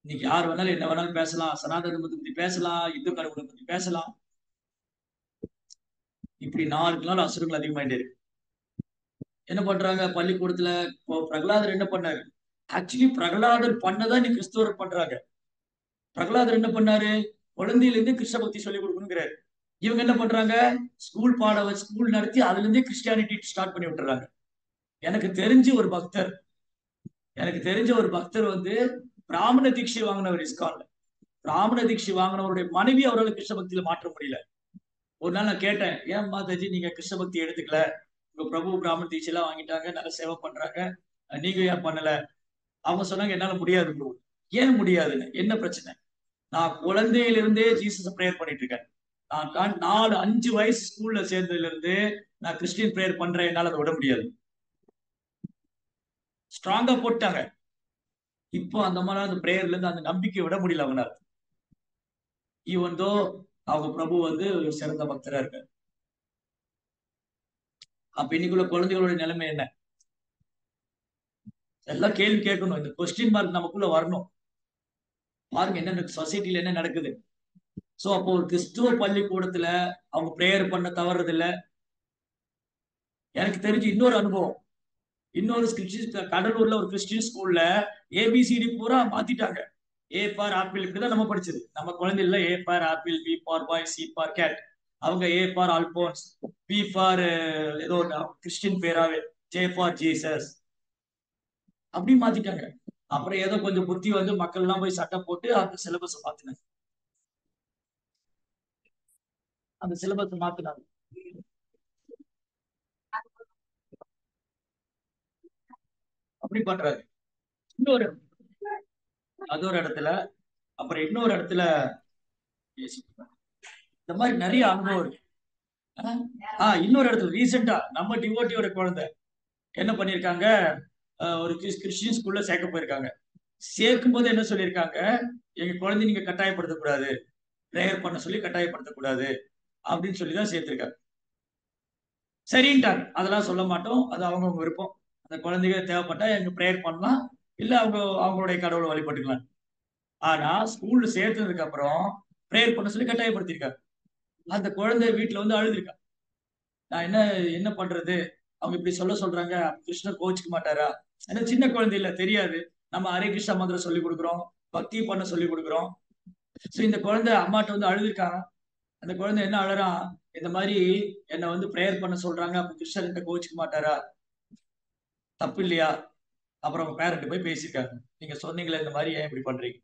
இன்னைக்கு யார் வேணாலும் என்ன வேணாலும் பேசலாம், சனாதன தர்மத்தை பத்தி பேசலாம், இந்து கடவுளை பத்தி பேசலாம். இப்படி நாளுக்கு நாள் அசுரங்கள் அதிகமாயிட்டே இருக்கு. என்ன பண்றாங்க பள்ளிக்கூடத்துல? இப்போ பிரகலாதர் என்ன பண்ணாரு? ஆக்சுவலி பிரகலாதர் பண்ணதான் இன்னைக்கு கிறிஸ்தவர் பண்றாங்க. பிரகலாதர் என்ன பண்ணாரு? குழந்தையில இருந்து கிருஷ்ண பக்தி சொல்லிக் கொடுக்கணுங்கிறாரு. இவங்க என்ன பண்றாங்க? ஸ்கூல் பாடம் வச்சு ஸ்கூல் நடத்தி அதுல இருந்தே கிறிஸ்டியானிட்டி ஸ்டார்ட் பண்ணி விட்டுறாங்க. எனக்கு தெரிஞ்சு ஒரு பக்தர் எனக்கு தெரிஞ்ச ஒரு பக்தர் வந்து பிராமண தீட்சை வாங்கினவர் இஸ்கான்ல. பிராமண தீட்சை வாங்கினவருடைய மனைவி அவரால் கிருஷ்ண பக்தியில மாற்ற முடியல. ஒரு நாள் நான் கேட்டேன், ஏன் மாதாஜி நீங்க கிருஷ்ண பக்தி எடுத்துக்கல? உங்க பிரபு பிராமண தீட்சை எல்லாம் வாங்கிட்டாங்க, நல்ல சேவை பண்றாங்க, நீங்க ஏன் பண்ணல? அவங்க சொன்னாங்க, என்னால முடியாது ப்ரோ. ஏன் முடியாதுன்னு? என்ன பிரச்சனை? நான் குழந்தையிலிருந்தே ஜீசஸ் பிரேயர் பண்ணிட்டு இருக்கேன். நான் 4-5 வயசு ஸ்கூல்ல சேர்ந்ததுல இருந்து நான் கிறிஸ்டியன் பிரேயர் பண்றேன், என்னால அதை விட முடியாது. ஸ்ட்ராங்கா போட்டாங்க. இப்போ அந்த மாதிரி அந்த பிரேயர்ல இருந்து அந்த நம்பிக்கை விட முடியல அவனால. ஈவன் தோ அவங்க பிரபு வந்து ஒரு சிறந்த பக்தரா இருக்காரு. அப்ப இன்னைக்குள்ள குழந்தைகளோட நிலைமை என்ன? எல்லாம் கேள்வி கேட்கணும். இந்த கொஸ்டின் மார்க் நமக்குள்ள வரணும். பாருங்க என்ன சொசைட்டில என்ன நடக்குது. சோ அப்போ ஒரு கிறிஸ்துவ பள்ளிக்கூடத்துல அவங்க பிரேயர் பண்ண தவறது இல்ல. எனக்கு தெரிஞ்சு இன்னொரு அனுபவம், இன்னொரு கடலூர்ல ஒரு கிறிஸ்டின் ஸ்கூல்ல ஏபிசிடி பூரா மாத்திட்டாங்க. ஏ ஃபார் ஆப்பிள், இப்படிதான் நம்ம படிச்சது. நம்ம குழந்தைல A for apple, B for boy, C for cat. அவங்க A for Alphonse, B for ஏதோ கிறிஸ்டின் பேராவே, ஜே ஃபார் ஜீசஸ், அப்படி மாத்திட்டாங்க. அப்புறம் ஏதோ கொஞ்சம் புத்தி வந்து மக்கள் எல்லாம் போய் சட்டம் போட்டு அந்த சிலபஸ் மாத்தினாங்க. அந்த சிலபஸ் மாத்தினாங்க. அப்படி பண்றாரு. இன்னொரு அது ஒரு இடத்துல, அப்புறம் இன்னொரு இடத்துல இந்த மாதிரி நிறைய அனுபவம் இருக்கு. இன்னொரு இடத்துல ரீசெண்டா நம்ம டிவோட்டியோட குழந்தை என்ன பண்ணிருக்காங்க, ஒரு கிறிஸ்டியன் ஸ்கூல்ல சேர்க்க போயிருக்காங்க. சேர்க்கும் போது என்ன சொல்லியிருக்காங்க, எங்க குழந்தை நீங்க கட்டாயப்படுத்தக்கூடாது, பிரேயர் பண்ண சொல்லி கட்டாயப்படுத்தக்கூடாது. அப்படின்னு சொல்லிதான் சேர்த்திருக்காரு. சரின்ட்டாங்க, அதெல்லாம் சொல்ல மாட்டோம், அது அவங்கவுங்க விருப்பம். அந்த குழந்தைங்க தேவைப்பட்டா எங்க ப்ரேயர் பண்ணலாம், இல்ல அவங்களுடைய கடவுளை வழிபட்டுக்கலாம். ஆனா ஸ்கூல்ல சேர்த்ததுக்கு அப்புறம் ப்ரேயர் பண்ண சொல்லி கட்டாயப்படுத்திருக்காரு. அந்த குழந்தை வீட்டுல வந்து அழுதுருக்கா. நான் என்ன என்ன பண்றது, அவங்க இப்படி சொல்றாங்க, கிருஷ்ணர் கோச்சுக்க மாட்டாரா? ஏன்னா சின்ன குழந்தை இல்ல, தெரியாது. நம்ம ஹரே கிருஷ்ணா மந்திரம் சொல்லி கொடுக்குறோம், பக்தி பண்ண சொல்லி கொடுக்குறோம். சோ இந்த குழந்தை அம்மாட்ட வந்து அழுதுருக்காங்க. அந்த குழந்தை என்ன அழறான், இந்த மாதிரி என்ன வந்து ப்ரேயர் பண்ண சொல்றாங்க, அப்ப கிருஷ்ணர் கிட்ட கோச்சுக்க மாட்டாரா, தப்பு இல்லையா? அப்புறம் அவங்க பேரண்ட் போய் பேசியிருக்காங்க, நீங்க சொன்னீங்களே இந்த மாதிரி, ஏன் இப்படி பண்றீங்க?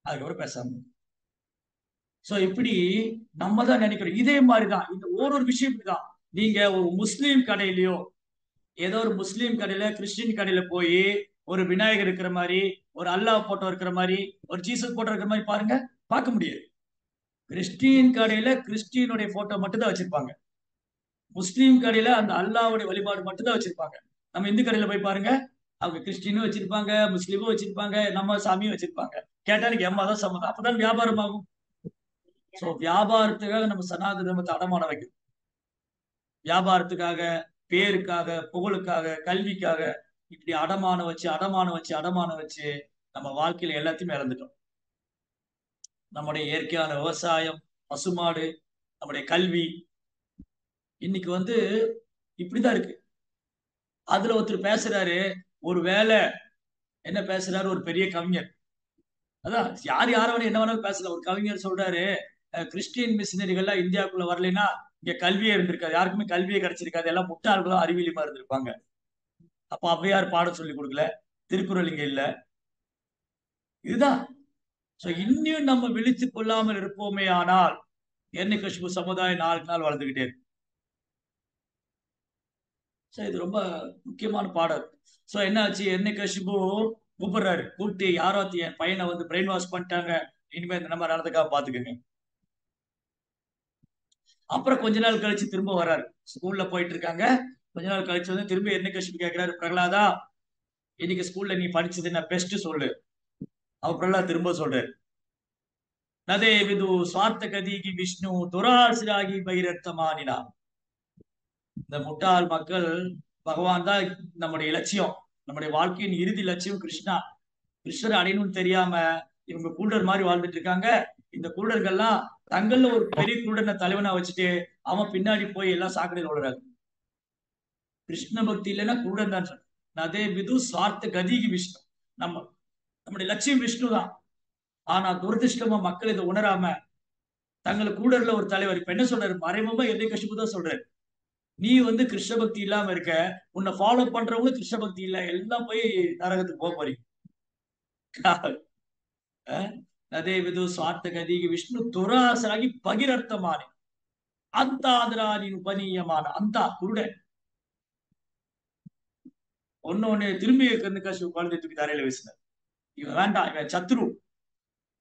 அதுக்கப்புறம் பேசாம. சோ இப்படி நம்ம தான் நினைக்கிறோம். இதே மாதிரிதான் இந்த ஒரு விஷயம் இப்படிதான். நீங்க ஒரு முஸ்லீம் கடையிலயோ, ஏதோ ஒரு முஸ்லீம் கடையில கிறிஸ்டின் கடையில போய் ஒரு விநாயகர் இருக்கிற மாதிரி, ஒரு அல்லாஹ் போட்டோ இருக்கிற மாதிரி, ஒரு ஜீசஸ் போட்டோ இருக்கிற மாதிரி பாருங்க, பார்க்க முடியாது. கிறிஸ்டின் கடையில கிறிஸ்டினுடைய போட்டோ மட்டும் தான் வச்சிருப்பாங்க. முஸ்லீம் கடையில அந்த அல்லாஹ்வுடைய வழிபாடு மட்டும் தான் வச்சிருப்பாங்க. நம்ம இந்து கடையில போய் பாருங்க, அவங்க கிறிஸ்டினும் வச்சிருப்பாங்க, முஸ்லீமும் வச்சிருப்பாங்க, நம்ம சாமியும் வச்சிருப்பாங்க. கேட்டா எனக்கு எம்மா தான் சம்மதம், அப்பதான் வியாபாரம் ஆகும். சோ வியாபாரத்துக்காக நம்ம சனாதன தர்மத்தை அடமான வைக்கணும். வியாபாரத்துக்காக, பேருக்காக, புகழுக்காக, கல்விக்காக இப்படி அடமானம் வச்சு நம்ம வாழ்க்கையில எல்லாத்தையும் இழந்துட்டோம். நம்முடைய இயற்கையான விவசாயம், பசுமாடு, நம்முடைய கல்வி இன்னைக்கு வந்து இப்படிதான் இருக்கு. அதுல ஒருத்தர் பேசுறாரு, ஒரு வேலை என்ன பேசுறாரு, ஒரு பெரிய கவிஞர். அதான் யார் யார வேணா என்ன வேணாலும் பேசலாம். ஒரு கவிஞர் சொல்றாரு, கிறிஸ்டியன் மிஷினரிகள்லாம் இந்தியாவுக்குள்ள வரலைன்னா இங்க கல்வியே இருந்திருக்காது, யாருக்குமே கல்வியே கிடைச்சிருக்காது, எல்லாம் முட்டாள்களும் அறிவியலியுமா இருந்திருப்பாங்க. அப்ப ஔவையார் பாடம் சொல்லி கொடுக்கல, திருக்குறள் இங்க இல்ல. இதுதான். சோ இன்னும் நம்ம விழித்துக் கொள்ளாமல் இருப்போமே ஆனால் எண்ணிக்கசிபு சமுதாயம் நாளுக்கு நாள் வளர்ந்துகிட்டே இருக்கு. சோ இது ரொம்ப முக்கியமான பாடம். சோ என்ன ஆச்சு, எண்ணிக்கசிபு கூப்பிடுறாரு, கூப்பிட்டு யாரோ என் பையனை வந்து பிரெயின் வாஷ் பண்ணிட்டாங்க, இனிமே இந்த நம்ம நடந்துக்காம பாத்துக்கோங்க. அப்புறம் கொஞ்ச நாள் கழிச்சு திரும்ப வர்றாரு, ஸ்கூல்ல போயிட்டு இருக்காங்க. கொஞ்ச நாள் கழிச்சு வந்து திரும்ப எண்ணிக்கசிபு கேட்கிறாரு, பிரகலாதா இன்னைக்கு ஸ்கூல்ல நீ படிச்சது என்ன பெஸ்ட் சொல்லு. அவர் பிரகலாத் திரும்ப சொல்றாரு, நதே விது சுவார்த்த கதிகி விஷ்ணு துராசிராகி பைரத்தமானினா. இந்த முட்டாள் மக்கள், பகவான் தான் நம்முடைய லட்சியம், நம்முடைய வாழ்க்கையின் இறுதி லட்சியம் கிருஷ்ணா. கிருஷ்ணர் அடையணும்னு தெரியாம இவங்க குருடர் மாதிரி வாழ்ந்துட்டு இருக்காங்க. இந்த குருடர்கள்லாம் தங்கள்ல ஒரு பெரிய குருடனை தலைவனா வச்சுட்டு அவன் பின்னாடி போய் எல்லாம் சாக்கடையில் விழுறாங்க. கிருஷ்ண பக்தி இல்லைன்னா குருடன் தான் சொல்றேன். அதே விது சுவார்த்த கதிகி விஷ்ணு. நம்ம நம்முடைய லட்சியம் விஷ்ணு தான். ஆனா துரதிருஷ்டமா மக்கள் இதை உணராம தங்களுக்கு கூடர்ல ஒரு தலைவர் இப்ப என்ன சொல்றாரு, மறைமுகமா எதை கஷ்டப்பு தான் சொல்றாரு, நீ வந்து கிருஷ்ண பக்தி இல்லாம இருக்க, உன்னை ஃபாலோ பண்றவங்களும் கிருஷ்ண பக்தி இல்ல, எல்லாம் போய் நரகத்துக்கு போக போறீங்க. அதே விது சுவார்த்த கதிகி விஷ்ணு துராசராகி பகிரர்த்தமான அந்தாதிராணி உபநீயமான அந்த குருடன் ஒன்னு திரும்பி கண்ணுக்காசு குழந்தை தூக்கி தரையில வீசினார். இவன் வேண்டாம், இவன் சத்ரு,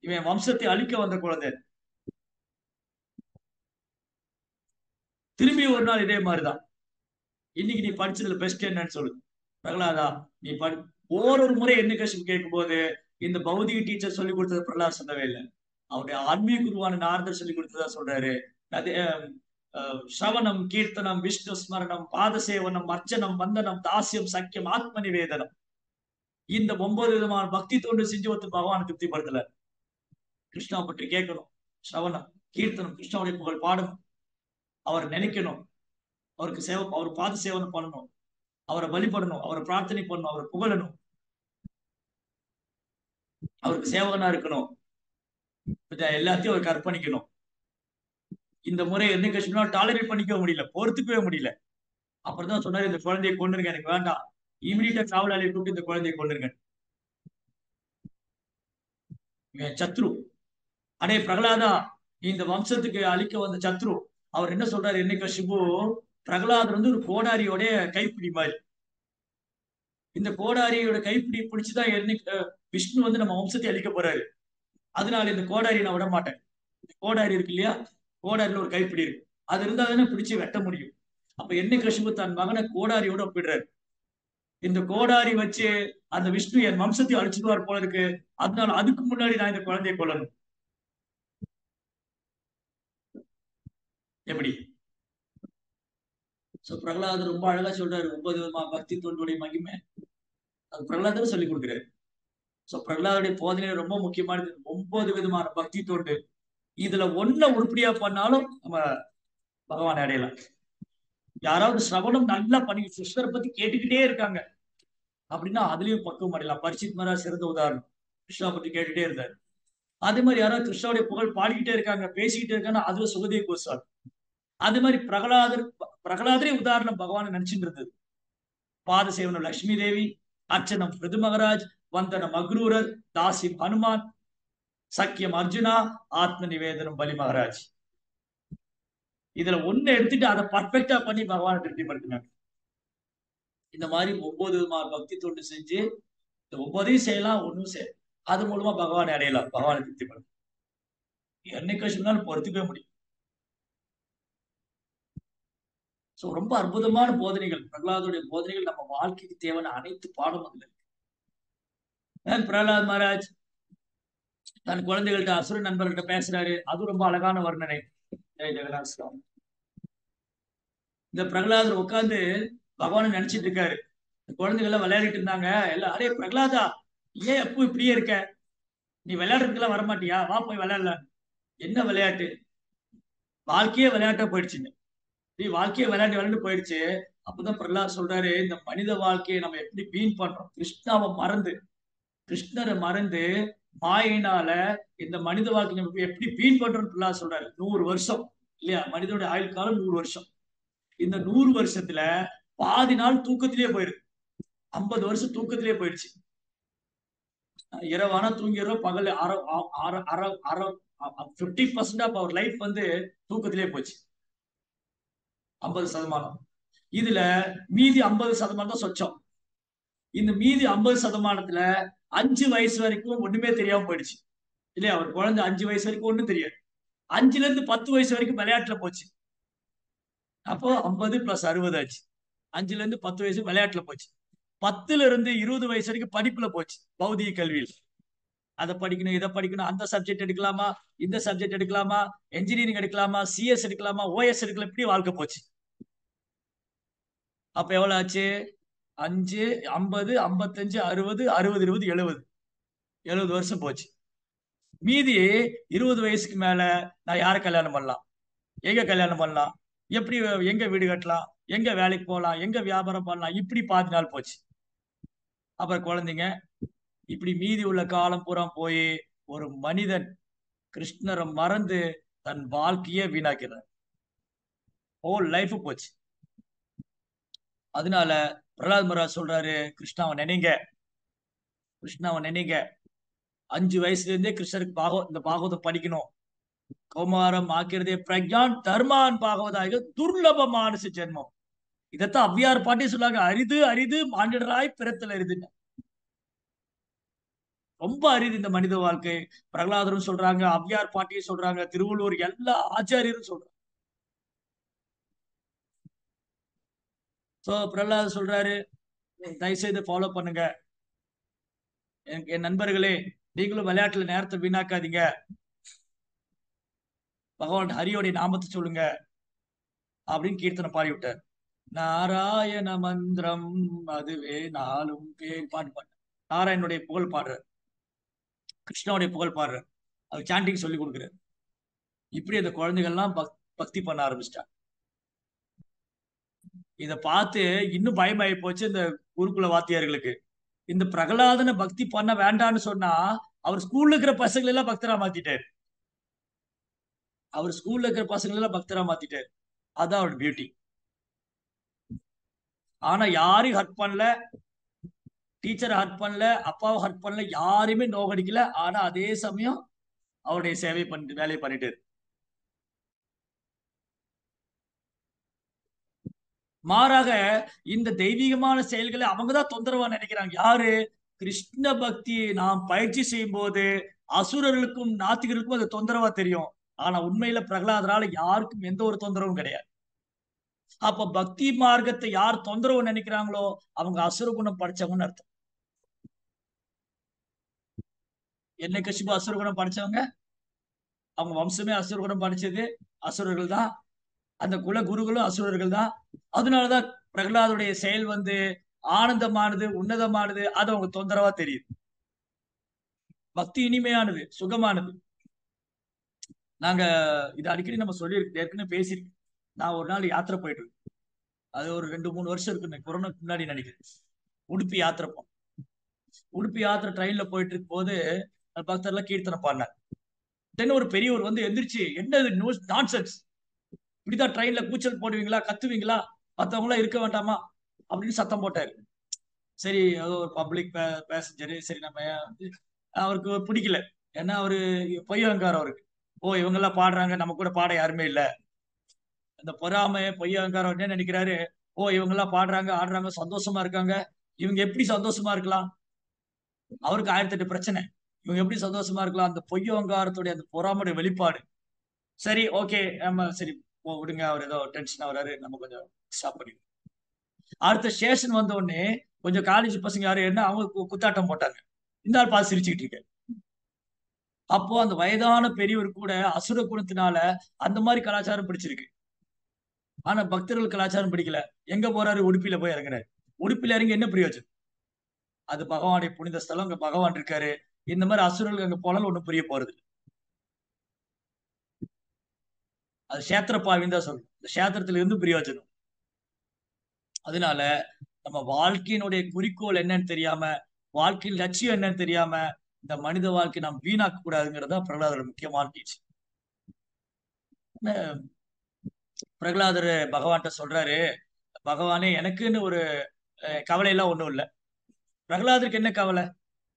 இவன் வம்சத்தை அழிக்க வந்த குழந்தை. திரும்பி ஒரு நாள் இதே மாதிரிதான், இன்னைக்கு நீ படிச்சதுல பெஸ்ட் என்னன்னு சொல்லு. பிரகலாதா நீ படி. ஒரு முறை என்ன கஷ்டம் கேட்கும் போது இந்த பௌதிக டீச்சர் சொல்லி கொடுத்தது பிரகலாத் சொல்லவே இல்லை, அவருடைய ஆன்மீக குருவான நாரதர் சொல்லி கொடுத்ததா சொல்றாரு. அது ஸ்ரவணம், கீர்த்தனம், விஷ்ணு ஸ்மரணம், பாதசேவனம், அர்ச்சனம், வந்தனம், தாசியம், சக்கியம், ஆத்ம நிவேதனம், இந்த 9 விதமான பக்தி தொண்டு செஞ்சு ஒருத்தர் பகவானை திருப்திப்படுத்தல. கிருஷ்ணா பற்றி கேட்கணும், ஸ்ரவணம், கீர்த்தனம், கிருஷ்ணாவுடைய புகழ் பாடணும், அவர் நினைக்கணும், அவர் பாத சேவனம் பண்ணணும், அவரை வழிபடணும், அவரை பிரார்த்தனை பண்ணணும், அவரை புகழணும், அவருக்கு சேவகனா இருக்கணும், எல்லாத்தையும் அவருக்கு அர்ப்பணிக்கணும். இந்த முறை என்ன கஷ்டம்னா டாலரேட் பண்ணிக்க முடியல, பொறுத்துக்கவே முடியல. அப்புறம் தான் சொன்னாரு, இந்த குழந்தையை கொண்டுருங்க, எனக்கு வேண்டாம், இமீடியட்டா காவலாளியை கூப்பிட்டு இந்த குழந்தையை கொண்டுருங்க, இவன் சத்ரு. அடே பிரகலாதா, இந்த வம்சத்துக்கு அழிக்க வந்த சத்ரு. அவர் என்ன சொல்றாரு, என்ன கஷ்டமோ, பிரகலாதர் வந்து ஒரு கோடாரியோட கைப்பிடி மாதிரி. இந்த கோடாரியோட கைப்பிடி பிடிச்சுதான் விஷ்ணு வந்து நம்ம வம்சத்தை அழிக்க போறாரு. அதனால இந்த கோடாரியை நான் விட மாட்டேன். கோடாரி இருக்கு இல்லையா, கோடாரியில ஒரு கைப்பிடி இருக்கு, அது இருந்தா தானே பிடிச்சு வெட்ட முடியும். அப்ப என்ன கஷ்டமோ தன் மகனை கோடாரியோட ஒப்பிடுறாரு. இந்த கோடாரி வச்சு அந்த விஷ்ணு என் வம்சத்தை அழிச்சுடுவார் போல இருக்கு, அதனால அதுக்கு முன்னாடி நான் இந்த குழந்தையை கொல்லணும். எப்படி? பிரகலாதர் ரொம்ப அழகா சொல்றாரு 9 விதமான பக்தி தொண்டுடைய மகிமை. அது பிரகலாதர் சொல்லி கொடுக்குறாரு. பிரகலாதுடைய போதனை ரொம்ப முக்கியமானது. 9 விதமான பக்தி தொண்டு. இதுல ஒன்ன உருப்படியா பண்ணாலும் நம்ம பகவான் அடையலாம். யாராவது சிரவணம் நல்லா பண்ணி கிருஷ்ணரை பத்தி கேட்டுக்கிட்டே இருக்காங்க அப்படின்னா அதுலயும் பக்குவம் அடையலாம். பரிசித் மகாராஜ் சிறந்த உதாரணம். கிருஷ்ணா பத்தி கேட்டுட்டே இருந்தார். அதே மாதிரி யாராவது கிருஷ்ணாவுடைய புகழ் பாடிக்கிட்டே இருக்காங்க, பேசிக்கிட்டே இருக்காங்கன்னா அதுல சுகதேவ கோஸ்வாமி. அதே மாதிரி பிரகலாதரே உதாரணம் பகவான் நினைச்சுட்டு இருந்தது. பாத சேவனம் லட்சுமி தேவி, அர்ச்சனம் பிருது மகராஜ், வந்தனம் அக்ரூரர், தாசிம் ஹனுமான், சக்கியம் அர்ஜுனா, ஆத்ம நிவேதனம் பலி மகராஜ். இதுல ஒண்ணு எடுத்துட்டு அதை பர்ஃபெக்டா பண்ணி பகவானை திருப்திப்படுத்தினாங்க. இந்த மாதிரி 9 விதமான பக்தி தொண்டு செஞ்சு இந்த 9ஐயும் செய்யலாம், ஒன்னும் செய்யலாம். அது மூலமா பகவானை அடையலாம், பகவானை திருப்திப்படுத்த என்னைக்கு சொன்னாலும் பொறுத்துக்கவே முடியும். ரொம்ப அற்புதமான போதனைகள், பிரகலாதுடைய போதனைகள் நம்ம வாழ்க்கைக்கு தேவையான அனைத்து பாடம் அதுல இருக்கு. பிரகலாத் மகாராஜ் தன் குழந்தைகள்கிட்ட அசுர நண்பர்கள்ட்ட பேசுறாரு. அது ரொம்ப அழகான வர்ணனை. ஜெய் ஜெகநாத் சுவாமி. இந்த பிரகலாதர் உட்கார்ந்து பகவானை நினைச்சிட்டு இருக்காரு. குழந்தைகள் எல்லாம் விளையாடிட்டு இருந்தாங்க. எல்லாம் அரே பிரகலாதா, ஏன் எப்போ இப்படியே இருக்க? நீ விளையாடுறதுக்கெல்லாம் வரமாட்டியா? வா போய் விளையாடலாம். என்ன விளையாட்டு? வாழ்க்கையே விளையாட்டா போயிடுச்சுங்க. நீ வாழ்க்கையே விளையாட்டு விளையாண்டு போயிடுச்சு. அப்பதான் பிரகலாத் சொல்றாரு, இந்த மனித வாழ்க்கையை நம்ம எப்படி வீண் பண்றோம்? கிருஷ்ணரை மறந்து மாயினால இந்த மனித வாழ்க்கை நம்ம எப்படி வீண் பண்றோம்னு பிரகலாத் சொல்றாரு. 100 வருஷம் இல்லையா? மனிதனுடைய ஆயுள் காலம் 100 வருஷம். இந்த 100 வருஷத்துல பாதி நாள் தூக்கத்திலேயே போயிருக்கு. 50 வருஷம் தூக்கத்திலேயே போயிடுச்சு. இரவானா தூங்கிடுறோம், பகல் 50% ஆஃப் அவர் லைஃப் வந்து தூக்கத்திலேயே போச்சு. 50%. இதுல மீதி 50% தான் சொச்சம். இந்த மீதி 50%த்துல 5 வயசு வரைக்கும் ஒண்ணுமே தெரியாம போயிடுச்சு இல்லையா? அவர் குழந்தை 5 வயசு வரைக்கும் ஒண்ணும் தெரியாது. 5ல இருந்து 10 வயசு வரைக்கும் விளையாட்டுல போச்சு. அப்போ 50 + 60 ஆச்சு. 5ல இருந்து 10 வயசு விளையாட்டுல போச்சு. 10ல இருந்து 20 வயசு வரைக்கும் படிப்புல போச்சு, பௌதிக கல்வியில். அதை படிக்கணும், இதை படிக்கணும், அந்த சப்ஜெக்ட் எடுக்கலாமா, இந்த சப்ஜெக்ட் எடுக்கலாமா, என்ஜினியரிங் எடுக்கலாமா, சிஎஸ் எடுக்கலாமா, ஓஎஸ் எடுக்கலாம், இப்படி வாழ்க்கை போச்சு. அப்ப எவ்வளவு ஆச்சு? 5, 50, 55, 60, 60, 20, 70 வருஷம் போச்சு. மீதி 20 வயசுக்கு மேல நான் யாரை கல்யாணம் பண்ணலாம், எங்க கல்யாணம் பண்ணலாம், எப்படி எங்க வீடு கட்டலாம், எங்க வேலைக்கு போகலாம், எங்க வியாபாரம் பண்ணலாம், இப்படி பாதி நாள் போச்சு. அப்புறம் குழந்தைங்க, இப்படி மீதி உள்ள காலம் பூரா போய் ஒரு மனிதன் கிருஷ்ணரை மறந்து தன் வாழ்க்கையே வீணாக்கிறார். ஹோல் லைஃப் போச்சு. அதனால பிரகலாத் மகாராஜ் சொல்றாரு, கிருஷ்ணாவை நினைங்க, கிருஷ்ணாவை நினைங்க. 5 வயசுல இருந்தே கிருஷ்ணருக்கு இந்த பாகவதம் படிக்கணும். கௌமாரம் ஆக்கிறதே பிரக்யான் தர்மான் பாகவதாக துர்லப மானுஷ ஜென்மம். இதைத்தான் அவ்வியார் பாட்டி சொல்லாங்க, அரிது அரிது மானிடராய் பிறத்தல் அரிதுன்னு. ரொம்ப அரிது இந்த மனித வாழ்க்கை. பிரகலாதரும் சொல்றாங்க, அவ்வியார் பாட்டியும் சொல்றாங்க, திருவள்ளுவர், எல்லா ஆச்சாரியரும் சொல்றாங்க. பிரகலாத் சொல்றாரு, தயவுசெய்து ஃபாலோ பண்ணுங்க. என் நண்பர்களே, நீங்களும் விளையாட்டுல நேரத்தை வீணாக்காதீங்க. பகவான் ஹரியோடைய நாமத்தை சொல்லுங்க அப்படின்னு கீர்த்தனை பாடி விட்டார். நாராயண மந்திரம் அதுவே நாளும் பேர் பாட்டு நாராயணனுடைய புகழ் பாடுறார், கிருஷ்ணனுடைய புகழ் பாடுறார், அவர் சாண்டிங் சொல்லி கொடுக்குறாரு. இப்படி அந்த குழந்தைகள்லாம் பக்தி பண்ண ஆரம்பிச்சிட்டாங்க. இதை பார்த்து இன்னும் பயமாயி போச்சு இந்த குருகுல வாத்தியார்களுக்கு. இந்த பிரகலாதனை பக்தி பண்ண வேண்டான்னு சொன்னா அவர் ஸ்கூல்ல இருக்கிற பசங்களை எல்லாம் பக்தரா மாத்திட்டாரு. அவர் ஸ்கூல்ல இருக்கிற பசங்களை எல்லாம் பக்தரா மாத்திட்டாரு. அதான் அவரோட பியூட்டி. ஆனா யாரையும் ஹர்ட் பண்ணல, டீச்சரை ஹர்ட் பண்ணல, அப்பாவை ஹர்ட் பண்ணல, யாருமே நோகடிக்கல. ஆனா அதே சமயம் அவருடைய சேவை பண்ணிட்டு வேலையை பண்ணிட்டு. மாறாக இந்த தெய்வீகமான செயல்களை அவங்கதான் தொந்தரவா நினைக்கிறாங்க. யாரு? கிருஷ்ண பக்தியை நாம் பயிற்சி செய்யும் போது அசுரர்களுக்கும் நாத்திகர்களுக்கும் அது தொந்தரவா தெரியும். ஆனா உண்மையில பிரகலாதரால யாருக்கும் எந்த ஒரு தொந்தரவும் கிடையாது. அப்ப பக்தி மார்க்கத்தை யார் தொந்தரவு நினைக்கிறாங்களோ அவங்க அசுர குணம் படிச்சவங்கன்னு அர்த்தம். என்ன கசிப்பு அசுர குணம் படிச்சவங்க, அவங்க வம்சமே அசுர குணம் படிச்சது அசுரர்கள் தான். அந்த குல குருகளும் அசுரர்கள் தான். அதனாலதான் பிரகலாதுடைய செயல் வந்து ஆனந்தமானது, உன்னதமானது. அது அவங்க தொந்தரவா தெரியுது. பக்தி இனிமையானது, சுகமானது. நாங்க இது அடிக்கடி நம்ம சொல்லியிருக்கு, ஏற்கனவே பேசியிருக்கோம். நான் ஒரு நாள் யாத்திரை போயிட்டு இருக்கேன். அது ஒரு 2, 3 வருஷம் இருக்கு, கொரோனாக்கு முன்னாடி நினைக்கிறேன். உடுப்பி யாத்திரை போனோம். உடுப்பி யாத்திரை ட்ரெயின்ல போயிட்டு இருக்கும் போது பக்தர்லாம் கீர்த்தனை பாடினார். தென் ஒரு பெரியவர் வந்து எந்திரிச்சு, என்ன நான்சென்ஸ், இப்படிதான் ட்ரெயின்ல கூச்சல் போடுவீங்களா, கத்துவீங்களா, மத்தவங்க எல்லாம் இருக்க வேண்டாமா அப்படின்னு சத்தம் போட்டாரு. சரி, ஏதோ ஒரு பப்ளிக் பேசஞ்சரு, சரி நம்ம வந்து அவருக்கு பிடிக்கல. ஏன்னா அவரு பொய் அகங்காரம் அவருக்கு. ஓ, இவங்க எல்லாம் பாடுறாங்க, நம்ம கூட பாட யாருமே இல்ல. அந்த பொறாமை பொய் அகங்காரம் என்ன நினைக்கிறாரு, ஓ இவங்க எல்லாம் பாடுறாங்க, ஆடுறாங்க, சந்தோஷமா இருக்காங்க, இவங்க எப்படி சந்தோஷமா இருக்கலாம்? அவருக்கு 1008 பிரச்சனை. இவங்க எப்படி சந்தோஷமா இருக்கலாம்? அந்த பொய் அகங்காரத்துடைய அந்த பொறாமையுடைய வெளிப்பாடு. சரி, ஓகே, நம்ம சரி விடுங்க, அவர் ஏதோ டென்ஷன் ஆகுறாரு, நம்ம கொஞ்சம் ஸ்டாப் பண்ணி. அடுத்த ஸ்டேஷன் வந்த உடனே கொஞ்சம் காலேஜ் பசங்க யாரும் என்ன அவங்க குத்தாட்டம் போட்டாங்க. இந்த ஆள் பார்த்து சிரிச்சுக்கிட்டு இருக்க. அப்போ அந்த வயதான பெரியவர் கூட அசுர குணத்தினால அந்த மாதிரி கலாச்சாரம் பிடிச்சிருக்கு. ஆனா பக்தர்கள் கலாச்சாரம் பிடிக்கல. எங்க போறாரு? உடுப்பில போய் இறங்குறாரு. உடுப்பில இறங்கி என்ன பிரயோஜனம்? அது பகவானுடைய புனித ஸ்தலம், அங்க பகவான் இருக்காரு. இந்த மாதிரி அசுரர்கள் அங்க போனாலும் ஒண்ணும் புரிய போறது இல்ல. அது சேத்திர பாவின்னு தான் சொல்லணும். இந்த சேத்திரத்துல இருந்து பிரயோஜனம். அதனால நம்ம வாழ்க்கையினுடைய குறிக்கோள் என்னன்னு தெரியாம, வாழ்க்கையின் லட்சியம் என்னன்னு தெரியாம, இந்த மனித வாழ்க்கை நாம் வீணாக்க கூடாதுங்கிறது தான் பிரகலாதரோட முக்கியமான டீச்சிங். பிரகலாதர் பகவான்கிட்ட சொல்றாரு, பகவானே எனக்குன்னு ஒரு கவலை எல்லாம் ஒண்ணும் இல்ல. பிரகலாதருக்கு என்ன கவலை?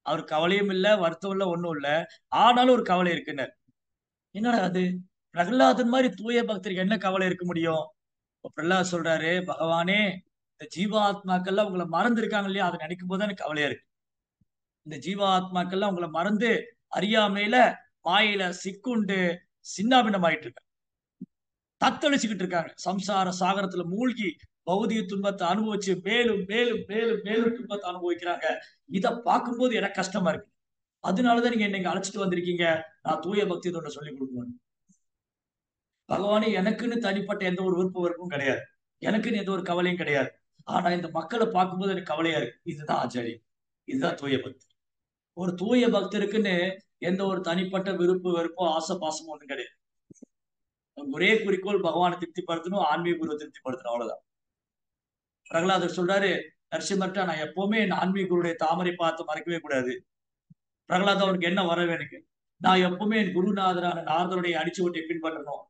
அவர் கவலையும் இல்ல, வருத்தம் இல்ல, ஒண்ணும் இல்ல. ஆனாலும் ஒரு கவலை இருக்குன்னாரு. என்னடா அது? பிரகலாதன் மாதிரி தூய பக்தருக்கு என்ன கவலை இருக்க முடியும்? இப்ப பிரகலாத் சொல்றாரு, பகவானே இந்த ஜீவாத்மாக்கள்லாம் உங்களை மறந்து இருக்காங்க இல்லையா, அதை நினைக்கும் போது எனக்கு கவலையா இருக்கு. இந்த ஜீவாத்மாக்கள்லாம் உங்களை மறந்து அறியாமையில மாயையில சிக்குண்டு சின்னாபின்னம் ஆயிட்டு இருக்காங்க. தத்தளிச்சுக்கிட்டு இருக்காங்க. சம்சார சாகரத்துல மூழ்கி பௌதிக துன்பத்தை அனுபவிச்சு மேலும் மேலும் மேலும் மேலும் துன்பத்தை அனுபவிக்கிறாங்க. இத பார்க்கும்போது எனக்கு கஷ்டமா இருக்கு. அதனாலதான் நீங்க என்னை அழைச்சிட்டு வந்திருக்கீங்க. நான் தூய பக்தி தொண்டை சொல்லி கொடுக்கணும். பகவானே எனக்குன்னு தனிப்பட்ட எந்த ஒரு விருப்ப வெறுப்பும் கிடையாது. எனக்குன்னு எந்த ஒரு கவலையும் கிடையாது. ஆனா இந்த மக்களை பார்க்கும்போது எனக்கு கவலையா இருக்கு. இதுதான் ஆச்சரியம். இதுதான் தூய பக்தி. ஒரு தூய பக்தருக்குன்னு எந்த ஒரு தனிப்பட்ட விருப்பு வெறுப்போ ஆசை பாசமோ ஒண்ணும் கிடையாது. ஒரே குறிக்கோள் பகவானை திருப்திப்படுத்தணும், ஆன்மீக குருவை திருப்திப்படுத்தணும், அவ்வளவுதான். பிரகலாதர் சொல்றாரு, நரசிம்மர்ட்ட நான் எப்பவுமே என் ஆன்மீக குருடைய தாமரை பார்த்து மறக்கவே கூடாது. பிரகலாதம் அவனுக்கு என்ன வர எனக்கு? நான் எப்பவுமே என் குருநாதரான நாரதருடைய அடிச்சுவட்டை பின்பற்றணும்.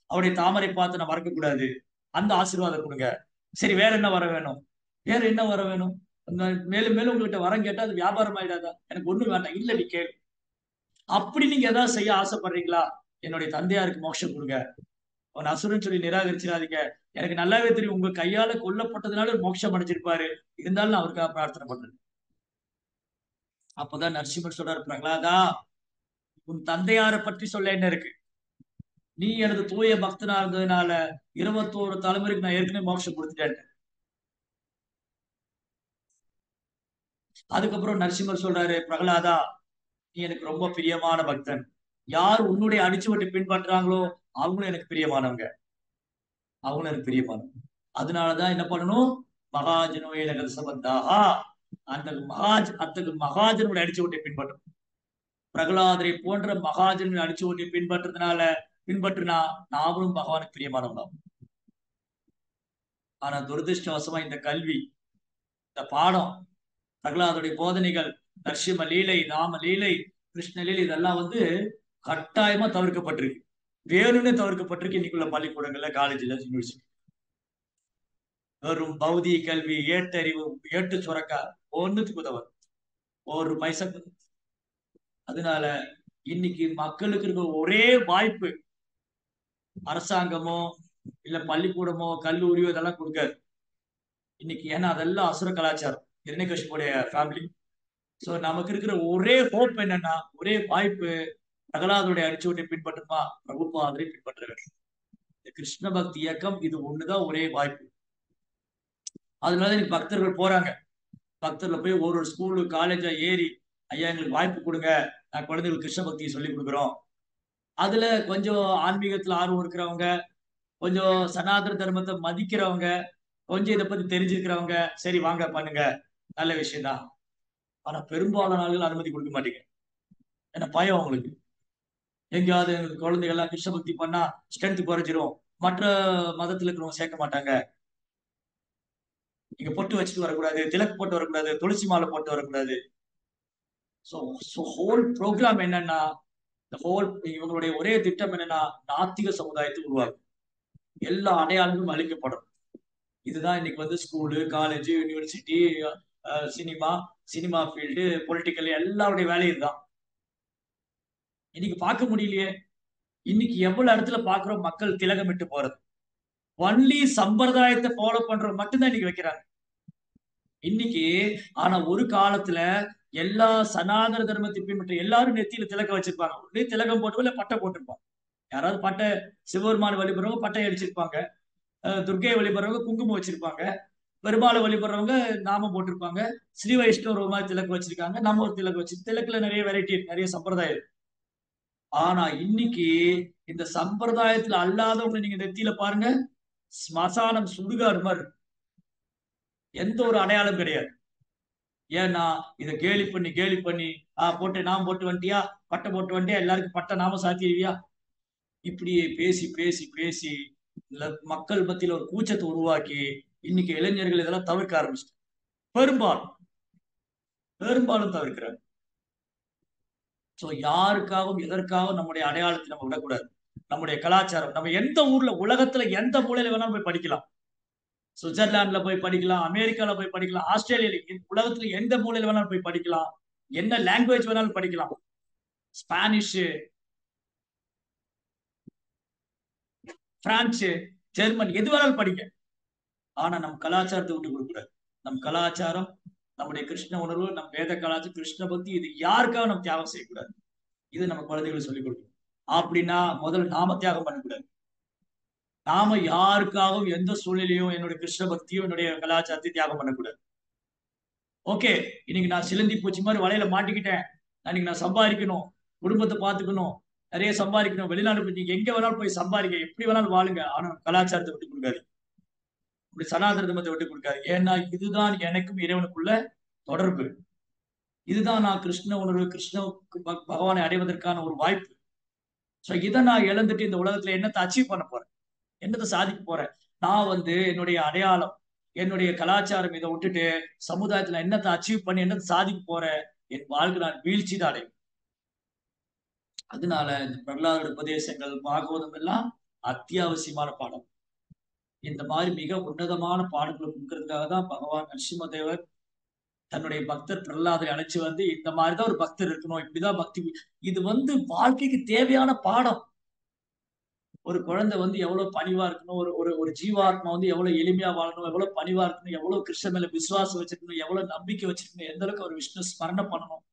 அவருடைய தாமரை பார்த்து நான் மறக்க கூடாது. அந்த ஆசீர்வாதம் கொடுங்க. சரி, வேற என்ன வர வேணும்? வேற என்ன வர வேணும்? மேலும் மேலும் உங்ககிட்ட வரம் கேட்டா அது வியாபாரம் ஆயிடாதா? எனக்கு ஒண்ணு வேண்டாம். இல்ல, நீ கேளு. அப்படி நீங்க ஏதாவது செய்ய ஆசைப்படுறீங்களா? என்னுடைய தந்தையாருக்கு மோட்சம் கொடுங்க. அவன் அசுரன் சொல்லி நிராகரிச்சிடாதீங்க. எனக்கு நல்லாவே தெரியும், உங்க கையால கொல்லப்பட்டதுனால மோட்சம் அடைஞ்சிருப்பாரு. இருந்தாலும் நான் அவருக்காக பிரார்த்தனை பண்றேன். அப்பதான் நரசிம்மர் சொல்றாரு, பிரகலாதா, உன் தந்தையாரை பற்றி சொல்ல என்ன இருக்கு? நீ எனது தூய பக்தனா இருந்ததுனால 21 தலைமுறைக்கு நான் ஏற்கனவே மோட்சம் கொடுத்துட்டேன். அதுக்கப்புறம் நரசிம்மர் சொல்றாரு, பிரகலாதா, நீ எனக்கு ரொம்ப பிரியமான பக்தன். யார் உன்னுடைய அடிச்சுவட்டை பின்பற்றாங்களோ அவங்களும் எனக்கு பிரியமானவங்க. அவங்களும் எனக்கு பிரியமானவங்க. அதனாலதான் என்ன பண்ணணும்? மகாஜனோய சம்பந்தாகா, அந்த மகாஜனுடைய அடிச்சுவட்டை பின்பற்றணும். பிரகலாதரை போன்ற மகாஜனுடைய அடிச்சுவட்டை பின்பற்றினா நாமளும் பகவானுக்கு பிரியமானவங்களாம். ஆனா துரதிருஷ்டவசமா இந்த கல்வி, இந்த பாடம், பிரகலாதுடைய போதனைகள், நரசிம்ம லீலை, ராம லீலை, கிருஷ்ண லீலை, இதெல்லாம் வந்து கட்டாயமா தவிர்க்கப்பட்டிருக்கு. வேணும்னே தவிர்க்கப்பட்டிருக்கு இன்னைக்குள்ள பள்ளிக்கூடங்கள்ல, காலேஜ்ல, யூனிவர்சிட்டி. வெறும் பௌதிக கல்வி, ஏட்டறிவு, ஏட்டு சுரக்கா ஒண்ணுத்துக்கு உதவும், ஒரு பைசா. அதனால இன்னைக்கு மக்களுக்கு இருக்க ஒரே வாய்ப்பு அரசாங்கமோ இல்ல பள்ளிக்கூடமோ கல்லூரியோ இதெல்லாம் கொடுக்காது இன்னைக்கு. ஏன்னா அதெல்லாம் அசுர கலாச்சாரம், இரண்யகசிபுடைய ஃபேமிலி. சோ நமக்கு இருக்கிற ஒரே ஹோப் என்னன்னா, ஒரே வாய்ப்பு, பிரகலாதுடைய அடிச்சுவட்டை பின்பற்றுமா, பிரபுபாதரை பின்பற்ற வேண்டும். இந்த கிருஷ்ண பக்தி இயக்கம் இது ஒண்ணுதான் ஒரே வாய்ப்பு. அதனால இன்னைக்கு பக்தர்கள் போறாங்க. பக்தர்கள் போய் ஒரு ஒரு ஸ்கூலு காலேஜா ஏறி, ஐயா எங்களுக்கு வாய்ப்பு கொடுங்க, நான் குழந்தைகளுக்கு கிருஷ்ண பக்தியை சொல்லி கொடுக்குறோம். அதுல கொஞ்சம் ஆன்மீகத்துல ஆர்வம் இருக்கிறவங்க, கொஞ்சம் சனாதன தர்மத்தை மதிக்கிறவங்க, கொஞ்சம் இதை பத்தி தெரிஞ்சிருக்கிறவங்க, சரி வாங்க பண்ணுங்க, நல்ல விஷயம் தான். ஆனா பெரும்பாலான ஆளுகள் அனுமதி கொடுக்க மாட்டீங்க. என்ன பயம் உங்களுக்கு? எங்கேயாவது எங்க குழந்தைகள் எல்லாம் கிருஷ்ண பக்தி பண்ணா ஸ்ட்ரென்த் குறைஞ்சிரும், மற்ற மதத்துல இருக்கிறவங்க சேர்க்க மாட்டாங்க, நீங்க பொட்டு வச்சுட்டு வரக்கூடாது, திலக்கு போட்டு வரக்கூடாது, துளசி மாலை போட்டு வரக்கூடாது. ஸோ ஹோல் ப்ரோக்ராம் என்னன்னா, இந்த ஹோல் இவங்களுடைய ஒரே திட்டம் என்னன்னா, நாத்திக சமுதாயத்தை உருவாக்கும். எல்லா அடையாளங்களும் அழிக்கப்படும். இதுதான் இன்னைக்கு வந்து school, college, university, cinema, cinema field, political எல்லாருடைய வேலையும் இதுதான். இன்னைக்கு பார்க்க முடியலையே. இன்னைக்கு எவ்வளவு இடத்துல பாக்குறோம் மக்கள் திலகமிட்டு போறது. ஒன்லி சம்பிரதாயத்தை ஃபாலோ பண்றவங்க மட்டும்தான் இன்னைக்கு வைக்கிறாங்க இன்னைக்கு. ஆனா ஒரு காலத்துல எல்லா சனாதன தர்மத்தை பின்பற்ற எல்லாரும் நெத்தியில திலகம் வச்சிருப்பாங்க. ஒண்ணு திலகம் போட்டு இல்ல பட்டை போட்டிருப்பாங்க. யாராவது பட்டை, சிவபெருமான வழிபடுறவங்க பட்டை அடிச்சிருப்பாங்க, துர்க்கையை வழிபடுறவங்க குங்குமம் வச்சிருப்பாங்க, பெருமாளை வழிபடுறவங்க நாமம் போட்டிருப்பாங்க, ஸ்ரீ வைஷ்ணவர் ஒரு மாதிரி திலக்கு வச்சிருக்காங்க, நம்ம ஒரு திலக்கு வச்சு திலக்குல நிறைய வெரைட்டி இருக்கு, நிறைய சம்பிரதாயம் இருக்கு. ஆனா இன்னைக்கு இந்த சம்பிரதாயத்துல அல்லாதவங்க நீங்க நெத்தியில பாருங்க, ஸ்மசானம் சுடுகாடு மாதிரி இருக்கு. எந்த ஒரு அடையாளம் கிடையாது. ஏன்னா இதை கேலி பண்ணி கேலி பண்ணி போட்டு நாம போட்டு வந்துட்டியா, பட்டை போட்டு வந்துட்டியா, எல்லாருக்கும் பட்டை நாம சாத்திடுவியா, இப்படியே பேசி பேசி பேசி மக்கள் மத்தியில ஒரு கூச்சத்தை உருவாக்கி இன்னைக்கு இளைஞர்கள் இதெல்லாம் தவிர்க்க ஆரம்பிச்சிட்டு பெரும்பாலும் பெரும்பாலும் தவிர்க்கிறாங்க. சோ யாருக்காகவும் எதற்காகவும் நம்முடைய அடையாளத்தை நம்ம விடக்கூடாது. நம்முடைய கலாச்சாரம், நம்ம எந்த ஊர்ல உலகத்துல எந்த மூலையில வேணாலும் போய் படிக்கலாம். சுவிட்சர்லாந்துல போய் படிக்கலாம், அமெரிக்கால போய் படிக்கலாம், ஆஸ்திரேலியால, உலகத்துல எந்த மூலையில வேணாலும் போய் படிக்கலாம், என்ன லாங்குவேஜ் வேணாலும் படிக்கலாம், ஸ்பானிஷ், பிரான்ஸ், ஜெர்மன், எது வேணாலும் படிக்க. ஆனா நம்ம கலாச்சாரத்தை விட்டு கொடுக்கூடாது. நம் கலாச்சாரம், நம்முடைய கிருஷ்ண உணர்வு, நம் வேத கலாச்சாரம், கிருஷ்ண பக்தி, இது யாருக்காக நம்ம தியாகம் செய்யக்கூடாது. இது நம்ம குழந்தைகளுக்கு சொல்லிக் கொடுக்கணும். அப்படின்னா முதல்ல நாம தியாகம் பண்ணக்கூடாது. நாம யாருக்காகவும் எந்த சூழ்நிலையும் என்னுடைய கிருஷ்ண பக்தியும் என்னுடைய கலாச்சாரத்தை தியாகம் பண்ணக்கூடாது. ஓகே, இன்னைக்கு நான் சிலந்தி பூச்சி மாதிரி வலையில மாட்டிக்கிட்டேன், இன்னைக்கு நான் சம்பாதிக்கணும், குடும்பத்தை பார்த்துக்கணும், நிறைய சம்பாதிக்கணும், வெளிநாடு போய் நீங்க எங்க வேணாலும் போய் சம்பாதிக்க, எப்படி வேணாலும் வாழுங்க, ஆனா கலாச்சாரத்தை விட்டு கொடுக்காது, இப்படி சனாதன தர்மத்தை விட்டு கொடுக்காது. ஏன்னா இதுதான் எனக்கும் இறைவனுக்குள்ள தொடர்பு, இதுதான் நான் கிருஷ்ண உணர்வு, கிருஷ்ண பகவானை அடைவதற்கான ஒரு வாய்ப்பு. சோ இதை நான் இழந்துட்டு இந்த உலகத்துல என்னத்தை அச்சீவ் பண்ண போறேன், என்னத்தை சாதிக்க போறேன்? நான் வந்து என்னுடைய அடையாளம், என்னுடைய கலாச்சாரம் இதை விட்டுட்டு சமுதாயத்துல என்னத்தை அச்சீவ் பண்ணி என்னத்தை சாதிக்க போறேன்? என் வாழ்க்கை நான் வீழ்ச்சி தான் அடையும். அதனால இந்த பிரகலாத உபதேசங்கள், பாகவதம் எல்லாம் அத்தியாவசியமான பாடம். இந்த மாதிரி மிக உன்னதமான பாடங்களை கொடுக்கறதுக்காக தான் பகவான் நரசிம்மதேவர் தன்னுடைய பக்தர் பிரகலாதை அழைச்சு வந்து இந்த மாதிரிதான் ஒரு பக்தர் இருக்கணும், இப்படிதான் பக்தி. இது வந்து வாழ்க்கைக்கு தேவையான பாடம். ஒரு குழந்தை வந்து எவ்வளவு பணிவா இருக்கணும், ஒரு ஒரு ஒரு ஜீவாத்மா வந்து எவ்வளவு எளிமையா வாழணும், எவ்வளவு பணிவா இருக்கணும், எவ்வளவு கிருஷ்ண மேல விசுவாசம் வச்சிருக்கணும், எவ்வளவு நம்பிக்கை வச்சிருக்கணும், எந்த அளவுக்கு அவர் விஷ்ணு ஸ்மரணை பண்ணணும்,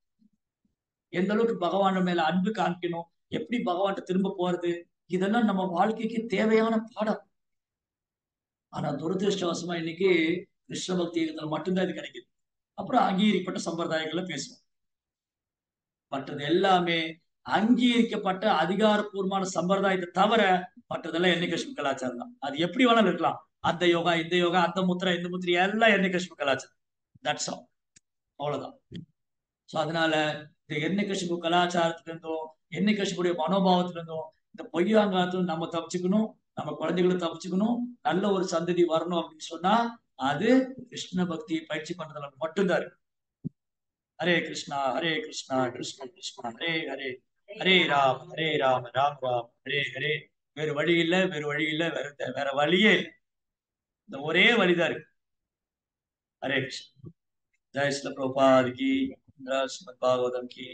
எந்த அளவுக்கு பகவான் மேல அன்பு காமிக்கணும், எப்படி பகவான்கிட்ட திரும்ப போறது, இதெல்லாம் நம்ம வாழ்க்கைக்கு தேவையான பாடம். ஆனா துரதிருஷ்டவசமா இன்னைக்கு கிருஷ்ண பக்தி இயக்கத்துல மட்டும்தான் இது கிடைக்குது. அப்புறம் அங்கீகரிக்கப்பட்ட சம்பிரதாயங்களை பேசுவோம். மற்றது எல்லாமே அங்கீகரிக்கப்பட்ட அதிகாரப்பூர்வமான சம்பிரதாயத்தை தவிர மற்றதெல்லாம் எண்ணெய் கஷ்ம கலாச்சாரம் தான். அது எப்படி வேணாலும் இருக்கலாம். அந்த யோகா, இந்த யோகா, அந்த முத்திரை, இந்த முத்திரை, எல்லாம் எண்ணெய் கஷ்ம கலாச்சாரம். தட்ஸ் ஆல், அவ்வளவுதான். சோ அதனால இந்த எண்ணெய் கஷ்ம கலாச்சாரத்துல இருந்தும், எண்ணெய் கஷ்மடைய மனோபாவத்துல இருந்தும், இந்த பொய்யாங்காலத்துல நம்ம தப்பிச்சுக்கணும், நம்ம குழந்தைகளும் தப்பிச்சுக்கணும், நல்ல ஒரு சந்ததி வரணும் அப்படின்னு சொன்னா அது கிருஷ்ண பக்தியை பயிற்சி பண்றதுல மட்டும்தான் இருக்கு. ஹரே கிருஷ்ணா ஹரே கிருஷ்ணா கிருஷ்ண கிருஷ்ணா ஹரே ஹரே, ஹரே ராம் ராம் ராம் ஹரே ஹரே. வேறு வழி இல்ல, வேறு வழி இல்ல, வேற வழியே இல்லை. இந்த ஒரே வழிதான் இருக்கு. ஹரே கிருஷ்ணா. ஜெய் ஸ்ரீல பிரபுபாத் கி, ஸ்ரீமத் பாகவதம் கி.